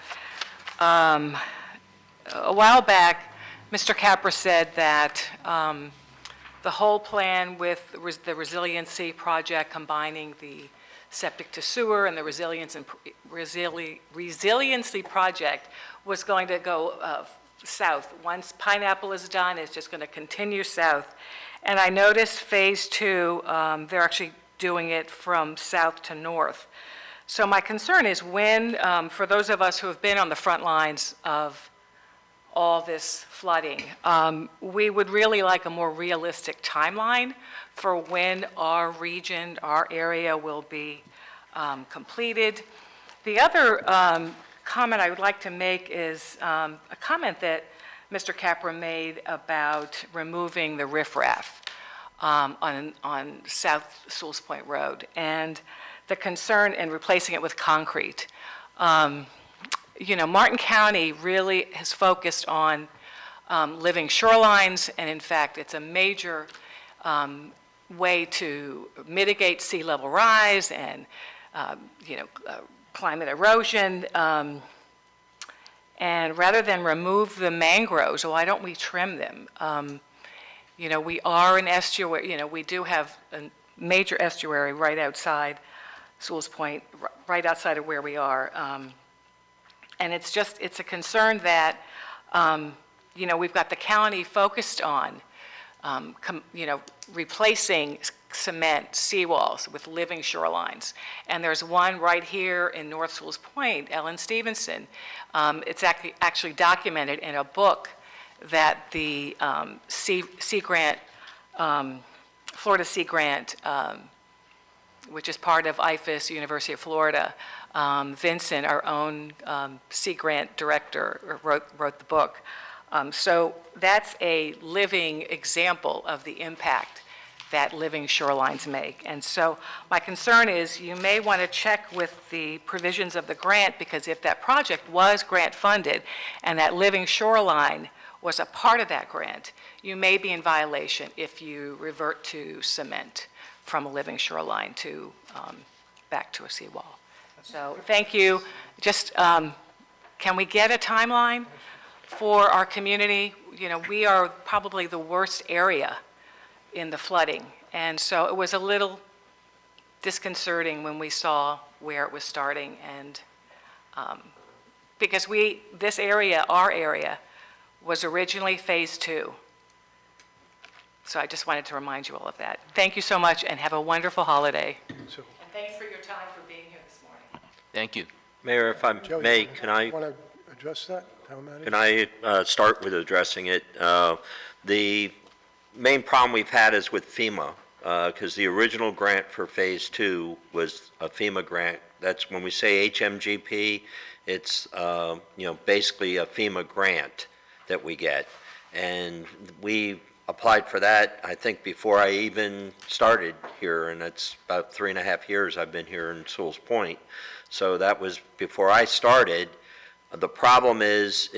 [SPEAKER 9] a while back, Mr. Capra said that the whole plan with the resiliency project, combining the septic to sewer and the resiliency project, was going to go south. Once Pineapple is done, it's just going to continue south. And I noticed Phase 2, they're actually doing it from south to north. So my concern is when, for those of us who have been on the front lines of all this flooding, we would really like a more realistic timeline for when our region, our area will be completed. The other comment I would like to make is a comment that Mr. Capra made about removing the riffraff on South Sewell's Point Road, and the concern in replacing it with concrete. You know, Martin County really has focused on living shorelines, and in fact, it's a major way to mitigate sea level rise and, climate erosion. And rather than remove the mangroves, why don't we trim them? We are an estuary, we do have a major estuary right outside Sewell's Point, right outside of where we are. And it's a concern that, we've got the county focused on replacing cement seawalls with living shorelines. And there's one right here in North Sewell's Point, Ellen Stevenson. It's actually documented in a book that the Sea Grant, Florida Sea Grant, which is part of IFAS, University of Florida. Vincent, our own Sea Grant director, wrote the book. So that's a living example of the impact that living shorelines make. And so my concern is you may want to check with the provisions of the grant, because if that project was grant funded and that living shoreline was a part of that grant, you may be in violation if you revert to cement from a living shoreline to back to a seawall. So thank you. Just can we get a timeline for our community? You know, we are probably the worst area in the flooding. And so it was a little disconcerting when we saw where it was starting. And because this area, our area, was originally phase 2. So I just wanted to remind you all of that. Thank you so much and have a wonderful holiday.
[SPEAKER 1] So,
[SPEAKER 9] And thanks for your time for being here this morning.
[SPEAKER 6] Thank you.
[SPEAKER 2] Mayor, if I
[SPEAKER 1] Joe,
[SPEAKER 2] may,
[SPEAKER 1] you
[SPEAKER 2] can I
[SPEAKER 1] want to address that, town manager?
[SPEAKER 2] Can I start with addressing it? The main problem we've had is with FEMA, because the original grant for Phase 2 was a FEMA grant. That's when we say HMGP, it's, basically a FEMA grant that we get. And we applied for that, I think, before I even started here, and it's about 3.5 years I've been here in Sewell's Point. So that was before I started. The problem is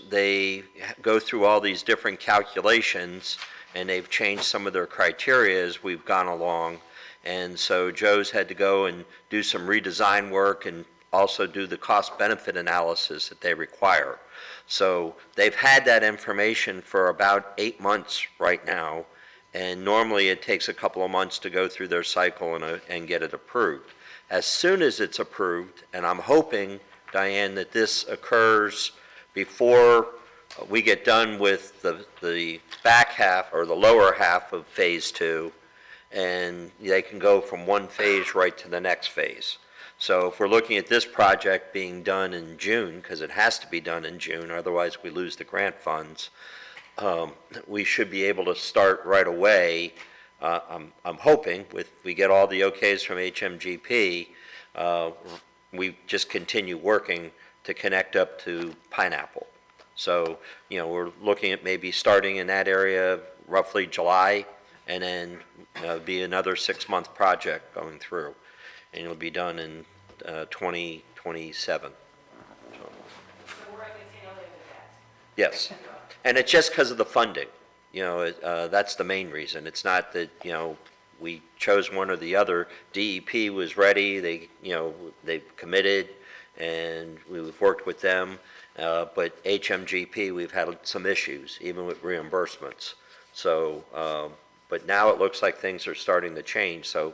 [SPEAKER 2] they go through all these different calculations, and they've changed some of their criteria as we've gone along. And so Joe's had to go and do some redesign work and also do the cost-benefit analysis that they require. So they've had that information for about 8 months right now, and normally it takes a couple of months to go through their cycle and get it approved. As soon as it's approved, and I'm hoping, Diane, that this occurs before we get done with the back half or the lower half of Phase 2, and they can go from one phase right to the next phase. So if we're looking at this project being done in June, because it has to be done in June, otherwise we lose the grant funds, we should be able to start right away. I'm hoping we get all the okays from HMGP, we just continue working to connect up to Pineapple. So, we're looking at maybe starting in that area roughly July, and then be another 6-month project going through. And it'll be done in 2027.
[SPEAKER 9] So we're at the tail end of that.
[SPEAKER 2] Yes, and it's just because of the funding. That's the main reason. It's not that, we chose one or the other. DEP was ready, they've committed, and we've worked with them. But HMGP, we've had some issues, even with reimbursements. So, but now it looks like things are starting to change. So,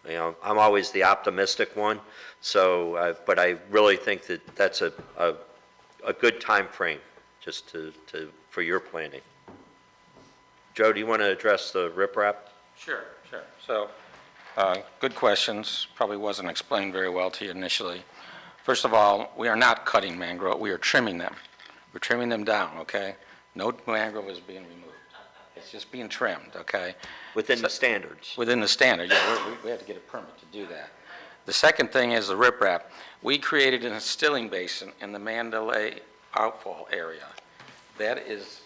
[SPEAKER 2] I'm always the optimistic one. So, but I really think that that's a good time frame just for your planning. Joe, do you want to address the riprap?
[SPEAKER 7] Sure. So, good questions. Probably wasn't explained very well to you initially. First of all, we are not cutting mangrove, we are trimming them. We're trimming them down, okay? No mangrove is being removed. It's just being trimmed, okay?
[SPEAKER 2] Within the standards.
[SPEAKER 7] Within the standard, yeah, we have to get a permit to do that. The second thing is the riprap. We created an instilling basin in the Mandalay outfall area. That is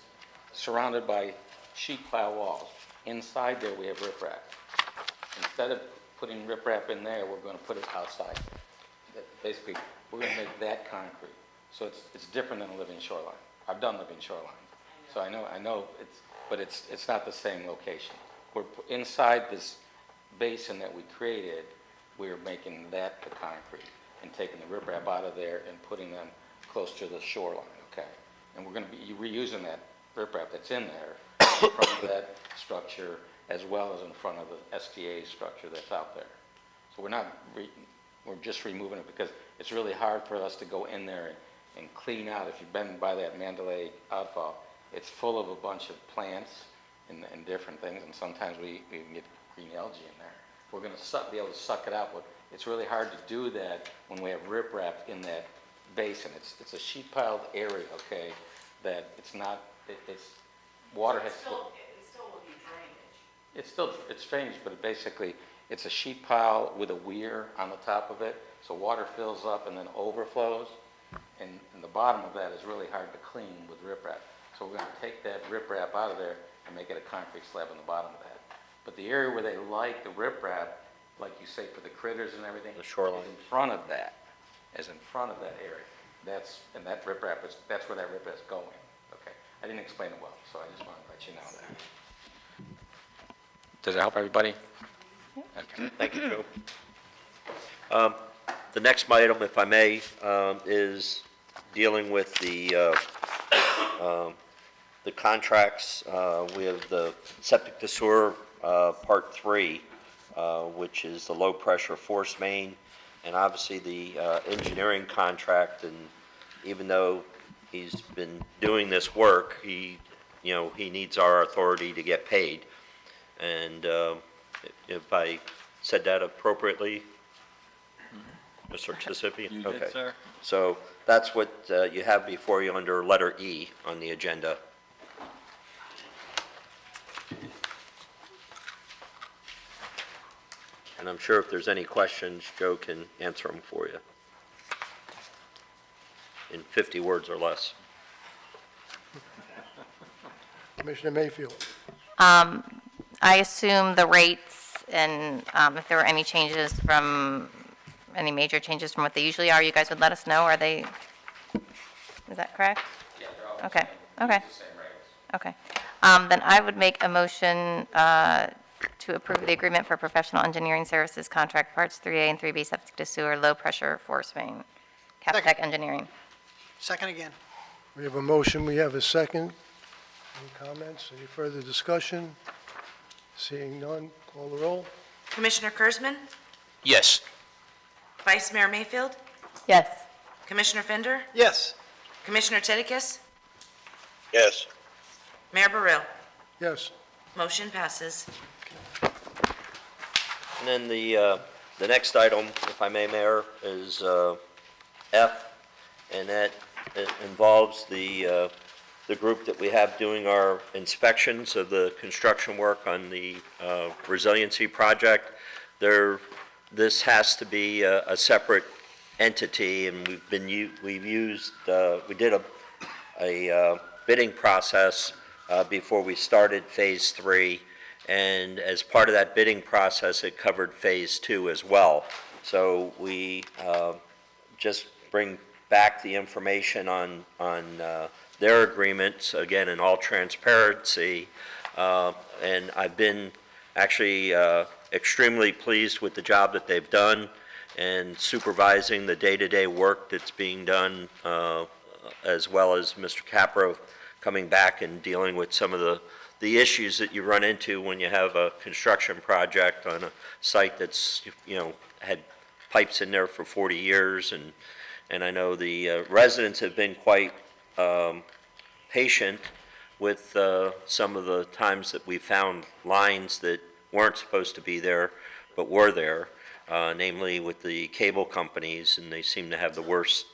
[SPEAKER 7] surrounded by sheet pile walls. Inside there, we have riprap. Instead of putting riprap in there, we're going to put it outside. Basically, we're going to make that concrete. So it's different than a living shoreline. I've done living shorelines, so I know but it's not the same location. We're inside this basin that we created. We're making that the concrete and taking the riprap out of there and putting them close to the shoreline. Okay, and we're going to be reusing that riprap that's in there in front of that structure, as well as in front of the STA structure that's out there. So we're just removing it because it's really hard for us to go in there and clean out. If you've been by that Mandalay outfall, it's full of a bunch of plants and different things, and sometimes we can get green algae in there. We're gonna be able to suck it out, but it's really hard to do that when we have riprap in that basin. It's a sheet piled area, okay, that it's not, it's, water has.
[SPEAKER 9] It still will be drainage.
[SPEAKER 7] It's drainage, but basically, it's a sheet pile with a weir on the top of it, so water fills up and then overflows, and the bottom of that is really hard to clean with riprap. So we're gonna take that riprap out of there and make it a concrete slab on the bottom of that. But the area where they like the riprap, like you say, for the critters and everything.
[SPEAKER 2] The shoreline.
[SPEAKER 7] Is in front of that, area. That's where that riprap is going, okay? I didn't explain it well, so I just wanted to let you know that. Does that help everybody? Okay.
[SPEAKER 2] Thank you, Joe. The next item, if I may, is dealing with the contracts. We have the septic to sewer, Part 3, which is the low-pressure force main, and obviously the engineering contract, and even though he's been doing this work, he needs our authority to get paid. And if I said that appropriately, Mr. Chisipi?
[SPEAKER 8] You did, sir.
[SPEAKER 2] So that's what you have before you under letter E on the agenda. And I'm sure if there's any questions, Joe can answer them for you in 50 words or less.
[SPEAKER 1] Commissioner Mayfield.
[SPEAKER 4] I assume the rates and if there were any changes any major changes from what they usually are, you guys would let us know. Is that correct?
[SPEAKER 7] Yeah, they're all the
[SPEAKER 4] Okay,
[SPEAKER 7] same.
[SPEAKER 4] okay.
[SPEAKER 7] It's the same rates.
[SPEAKER 4] Okay. Then I would make a motion to approve the agreement for professional engineering services contract parts 3A and 3B septic to sewer low pressure force main. Captech Engineering.
[SPEAKER 5] Second again.
[SPEAKER 1] We have a motion, we have a second. Any comments, any further discussion? Seeing none, call the roll.
[SPEAKER 3] Commissioner Kurzman?
[SPEAKER 6] Yes.
[SPEAKER 3] Vice Mayor Mayfield?
[SPEAKER 4] Yes.
[SPEAKER 3] Commissioner Fender?
[SPEAKER 5] Yes.
[SPEAKER 3] Commissioner Titicus?
[SPEAKER 2] Yes.
[SPEAKER 3] Mayor Burrell?
[SPEAKER 1] Yes.
[SPEAKER 3] Motion passes.
[SPEAKER 2] And then the next item, if I may, Mayor, is F, and that involves the group that we have doing our inspections of the construction work on the resiliency project. This has to be a separate entity, and we did a bidding process before we started Phase 3, and as part of that bidding process, it covered Phase 2 as well. So we just bring back the information on their agreements, again, in all transparency, and I've been actually extremely pleased with the job that they've done and supervising the day-to-day work that's being done, as well as Mr. Capra coming back and dealing with some of the issues that you run into when you have a construction project on a site that's, had pipes in there for 40 years, and I know the residents have been quite patient with some of the times that we found lines that weren't supposed to be there, but were there, namely with the cable companies, and they seem to have the worst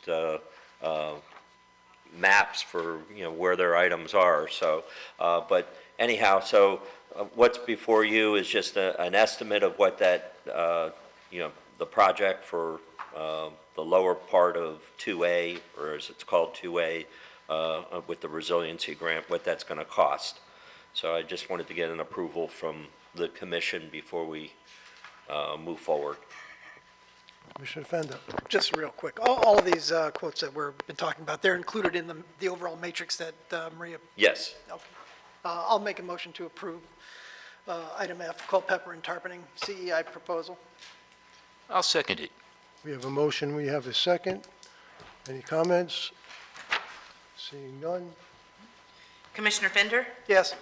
[SPEAKER 2] maps for, where their items are. So, but anyhow, so what's before you is just an estimate of what that, the project for the lower part of 2A, or as it's called 2A, with the resiliency grant, what that's going to cost. So I just wanted to get an approval from the commission before we move forward.
[SPEAKER 1] Commissioner Fender.
[SPEAKER 5] Just real quick, all of these quotes that we've been talking about, they're included in the overall matrix that Maria.
[SPEAKER 2] Yes.
[SPEAKER 5] Okay. I'll make a motion to approve item F, Culpeper and Tarpening CEI proposal.
[SPEAKER 6] I'll second it.
[SPEAKER 1] We have a motion, we have a second. Any comments? Seeing none,
[SPEAKER 3] Commissioner Fender?
[SPEAKER 5] Yes.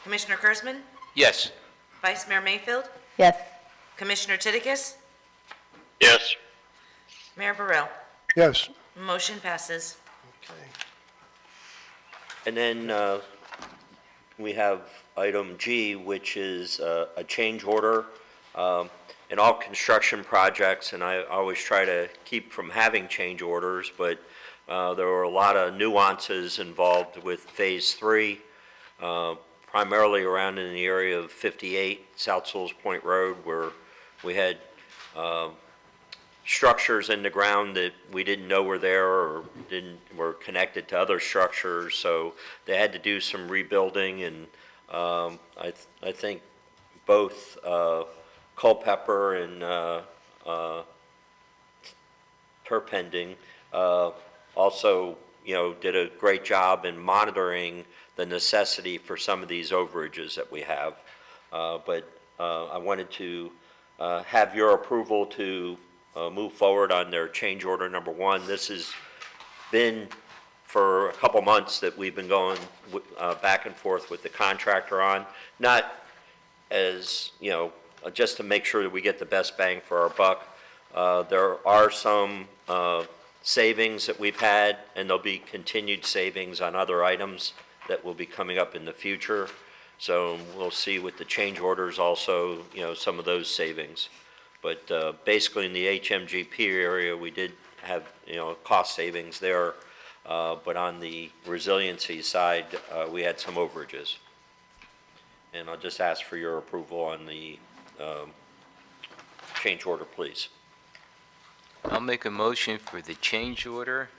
[SPEAKER 3] Commissioner Kurzman?
[SPEAKER 6] Yes.
[SPEAKER 3] Vice Mayor Mayfield?
[SPEAKER 4] Yes.
[SPEAKER 3] Commissioner Titicus?
[SPEAKER 2] Yes.
[SPEAKER 3] Mayor Burrell?
[SPEAKER 1] yes.
[SPEAKER 3] Motion passes.
[SPEAKER 1] Okay.
[SPEAKER 2] And then we have item G, which is a change order. In all construction projects, and I always try to keep from having change orders, but there were a lot of nuances involved with Phase 3, primarily around in the area of 58 South Sewell's Point Road, where we had structures in the ground that we didn't know were there or were connected to other structures, so they had to do some rebuilding, and I think both Culpeper and Terpending also, did a great job in monitoring the necessity for some of these overages that we have. But I wanted to have your approval to move forward on their change order number 1. This has been for a couple months that we've been going back and forth with the contractor on, not as, just to make sure that we get the best bang for our buck. There are some savings that we've had, and there'll be continued savings on other items that will be coming up in the future. So we'll see with the change orders also, some of those savings. But basically in the HMGP area, we did have, cost savings there. But on the resiliency side, we had some overages. And I'll just ask for your approval on the change order, please.
[SPEAKER 6] I'll make a motion for the change order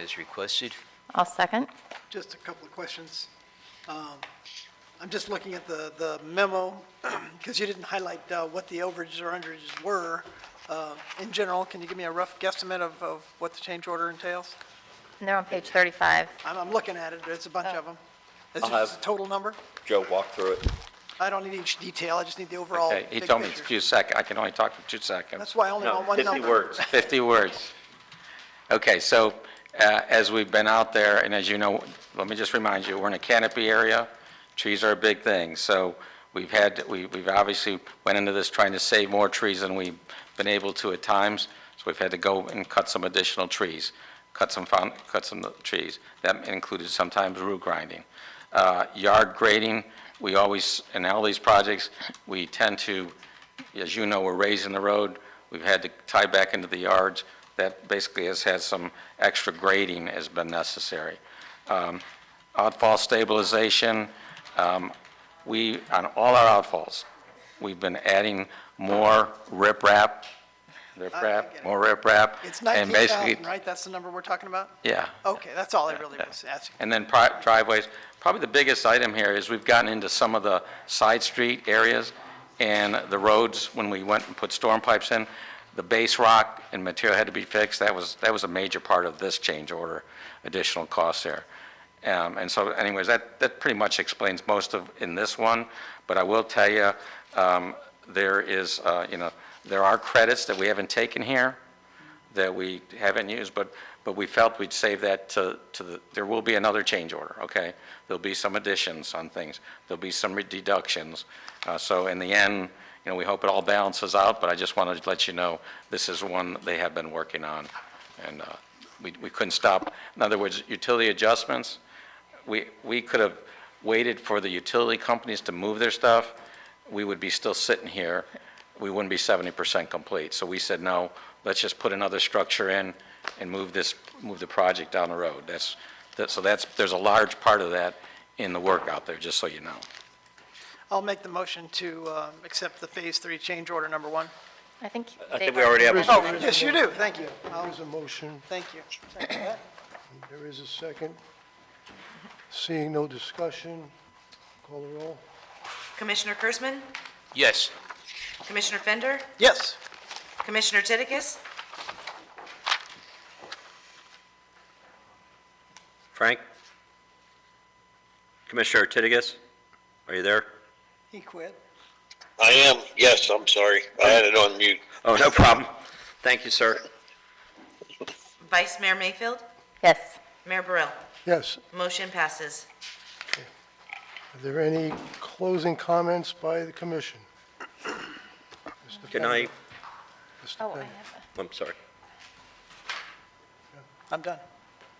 [SPEAKER 6] as requested.
[SPEAKER 4] I'll second.
[SPEAKER 5] Just a couple of questions. I'm just looking at the memo, because you didn't highlight what the overages or underages were. In general, can you give me a rough guesstimate of what the change order entails?
[SPEAKER 4] And they're on page 35.
[SPEAKER 5] I'm looking at it, there's a bunch of them. Is
[SPEAKER 2] I'll
[SPEAKER 5] it just
[SPEAKER 2] have-
[SPEAKER 5] a total number?
[SPEAKER 2] Joe, walk through it.
[SPEAKER 5] I don't need each detail, I just need the overall
[SPEAKER 7] Okay, he
[SPEAKER 5] big
[SPEAKER 7] told me
[SPEAKER 5] picture.
[SPEAKER 7] a few seconds, I can only talk for 2 seconds.
[SPEAKER 5] That's why I only
[SPEAKER 2] No,
[SPEAKER 5] want one
[SPEAKER 2] 50
[SPEAKER 5] number.
[SPEAKER 2] words.
[SPEAKER 7] 50 words. Okay, so as we've been out there, and as you know, let me just remind you, we're in a canopy area. Trees are a big thing, so we've obviously went into this trying to save more trees than we've been able to at times, so we've had to go and cut some additional trees, cut some trees. That included sometimes root grinding. Yard grading, we always, in all these projects, we tend to, as you know, we're raising the road. We've had to tie back into the yards. That basically has had some extra grading has been necessary. Outfall stabilization, on all our outfalls, we've been adding more riprap, more riprap.
[SPEAKER 5] It's
[SPEAKER 7] and basically,
[SPEAKER 5] 19,000, right? That's the number we're talking about?
[SPEAKER 7] Yeah.
[SPEAKER 5] Okay, that's all I really was asking.
[SPEAKER 7] And then driveways, probably the biggest item here is we've gotten into some of the side street areas and the roads, when we went and put storm pipes in, the base rock and material had to be fixed. That was a major part of this change order, additional costs there. And so anyways, that pretty much explains most of in this one, but I will tell you, there is, there are credits that we haven't taken here that we haven't used, but we felt we'd save that there will be another change order, okay? There'll be some additions on things. There'll be some deductions. So in the end, we hope it all balances out, but I just wanted to let you know, this is one they have been working on, and we couldn't stop. In other words, utility adjustments, we could have waited for the utility companies to move their stuff. We would be still sitting here. We wouldn't be 70% complete. So we said, no, let's just put another structure in and move the project down the road. There's a large part of that in the work out there, just so you know.
[SPEAKER 5] I'll make the motion to accept the Phase 3 change order number 1.
[SPEAKER 4] I think
[SPEAKER 2] I think
[SPEAKER 4] they've
[SPEAKER 2] we already have
[SPEAKER 4] already-
[SPEAKER 2] a
[SPEAKER 5] Oh, yes, you do, thank you.
[SPEAKER 1] There's a motion.
[SPEAKER 5] Thank you. Second that.
[SPEAKER 1] There is a second. Seeing no discussion, call the roll.
[SPEAKER 3] Commissioner Kursman?
[SPEAKER 6] Yes.
[SPEAKER 3] Commissioner Fender?
[SPEAKER 5] Yes,
[SPEAKER 3] Commissioner Titicus?
[SPEAKER 2] Frank? Commissioner Titicus, are you there?
[SPEAKER 5] he quit.
[SPEAKER 8] I am, yes, I'm sorry. I had it on mute.
[SPEAKER 2] Oh, no problem. Thank you, sir.
[SPEAKER 3] Vice Mayor Mayfield?
[SPEAKER 4] Yes.
[SPEAKER 3] Mayor Burrell?
[SPEAKER 1] Yes.
[SPEAKER 3] Motion passes.
[SPEAKER 1] Are there any closing comments by the commission? Mr.
[SPEAKER 2] Can I,
[SPEAKER 1] Fender? Mr.
[SPEAKER 4] Oh, I
[SPEAKER 1] Fender.
[SPEAKER 4] have
[SPEAKER 2] I'm sorry.
[SPEAKER 5] I'm done.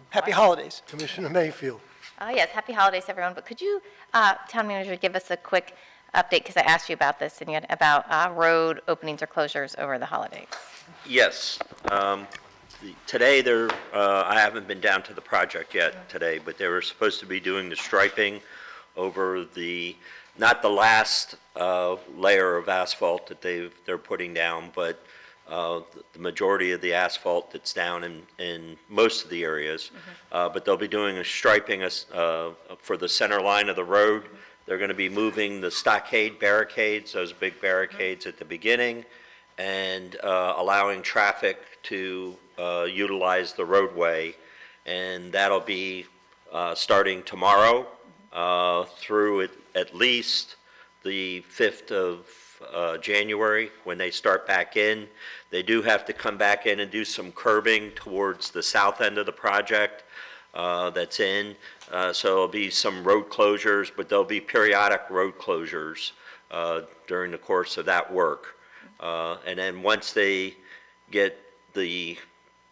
[SPEAKER 5] Happy holidays.
[SPEAKER 1] Commissioner Mayfield?
[SPEAKER 4] Yes, happy holidays, everyone. But could you, Town Manager, give us a quick update, because I asked you about this, and yet about road openings or closures over the holidays?
[SPEAKER 2] Yes. Today, I haven't been down to the project yet today, but they were supposed to be doing the striping over not the last layer of asphalt that they're putting down, but the majority of the asphalt that's down in most of the areas. But they'll be doing a striping for the center line of the road. They're going to be moving the stockade barricades, those big barricades at the beginning, and allowing traffic to utilize the roadway. And that'll be starting tomorrow through at least the 5th of January, when they start back in. They do have to come back in and do some curbing towards the south end of the project that's in. So there'll be some road closures, but there'll be periodic road closures during the course of that work. And then once they get the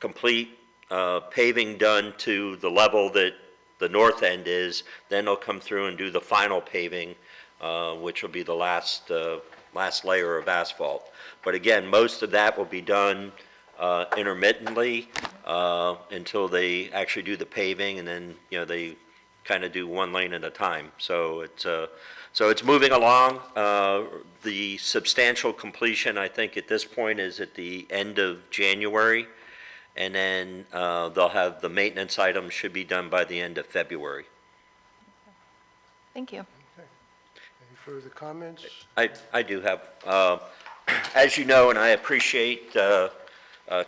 [SPEAKER 2] complete paving done to the level that the north end is, then they'll come through and do the final paving, which will be the last layer of asphalt. But again, most of that will be done intermittently until they actually do the paving, and then, they kind of do one lane at a time. So it's moving along. The substantial completion, I think, at this point is at the end of January, and then they'll have the maintenance items should be done by the end of February.
[SPEAKER 4] Thank you.
[SPEAKER 1] Any further comments?
[SPEAKER 2] I do have, as you know, and I appreciate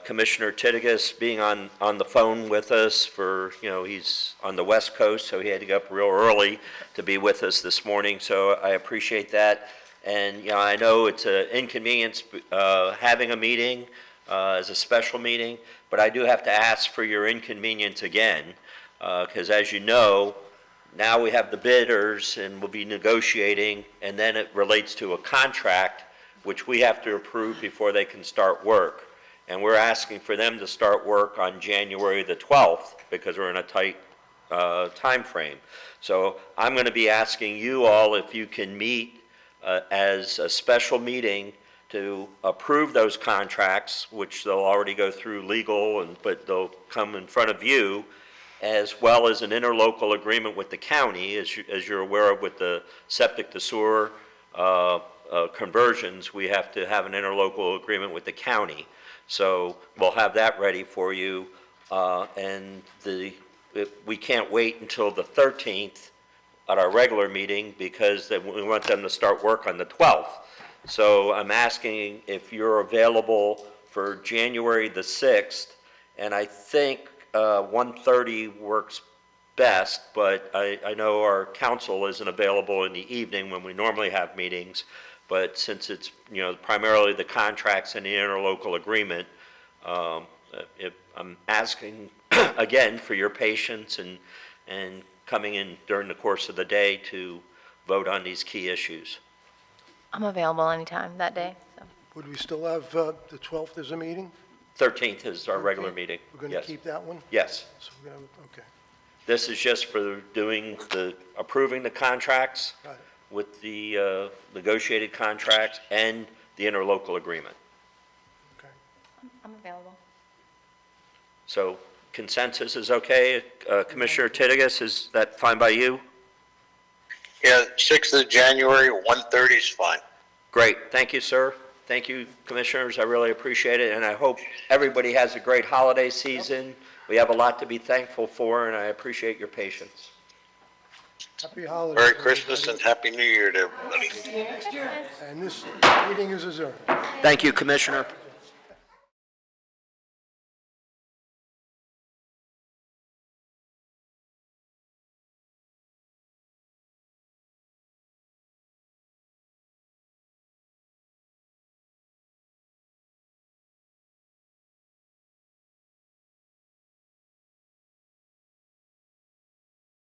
[SPEAKER 2] Commissioner Titigus being on the phone with us for, he's on the West Coast, so he had to get up real early to be with us this morning, so I appreciate that. And, I know it's an inconvenience having a meeting as a special meeting, but I do have to ask for your inconvenience again, because as you know, now we have the bidders and we'll be negotiating, and then it relates to a contract which we have to approve before they can start work. And we're asking for them to start work on January the 12th because we're in a tight time frame. So I'm going to be asking you all if you can meet as a special meeting to approve those contracts, which they'll already go through legal, but they'll come in front of you, as well as an interlocal agreement with the county. As you're aware of, with the septic to sewer conversions, we have to have an interlocal agreement with the county. So we'll have that ready for you, and we can't wait until the 13th at our regular meeting, because we want them to start work on the 12th. So I'm asking if you're available for January the 6th, and I think 1:30 works best, but I know our council isn't available in the evening when we normally have meetings, but since it's, primarily the contracts and the interlocal agreement, I'm asking again for your patience and coming in during the course of the day to vote on these key issues.
[SPEAKER 4] I'm available anytime that day, so.
[SPEAKER 1] Would we still have the 12th as a meeting?
[SPEAKER 2] 13th is our regular meeting.
[SPEAKER 1] We're going to
[SPEAKER 2] Yes.
[SPEAKER 1] keep that one?
[SPEAKER 2] Yes.
[SPEAKER 1] So we're going to, okay,
[SPEAKER 2] This is just for approving the contracts
[SPEAKER 1] got it.
[SPEAKER 2] with the negotiated contracts and the interlocal agreement.
[SPEAKER 1] Okay.
[SPEAKER 4] I'm available.
[SPEAKER 2] So consensus is okay? Commissioner Titigus, is that fine by you?
[SPEAKER 8] Yeah, 6th of January, 1:30 is fine.
[SPEAKER 2] Great, thank you, sir. Thank you, commissioners, I really appreciate it, and I hope everybody has a great holiday season. We have a lot to be thankful for, and I appreciate your patience.
[SPEAKER 1] Happy holidays.
[SPEAKER 8] Merry Christmas and
[SPEAKER 1] everybody.
[SPEAKER 8] Happy New Year to everybody.
[SPEAKER 1] And this meeting is adjourned.
[SPEAKER 2] Thank you, Commissioner.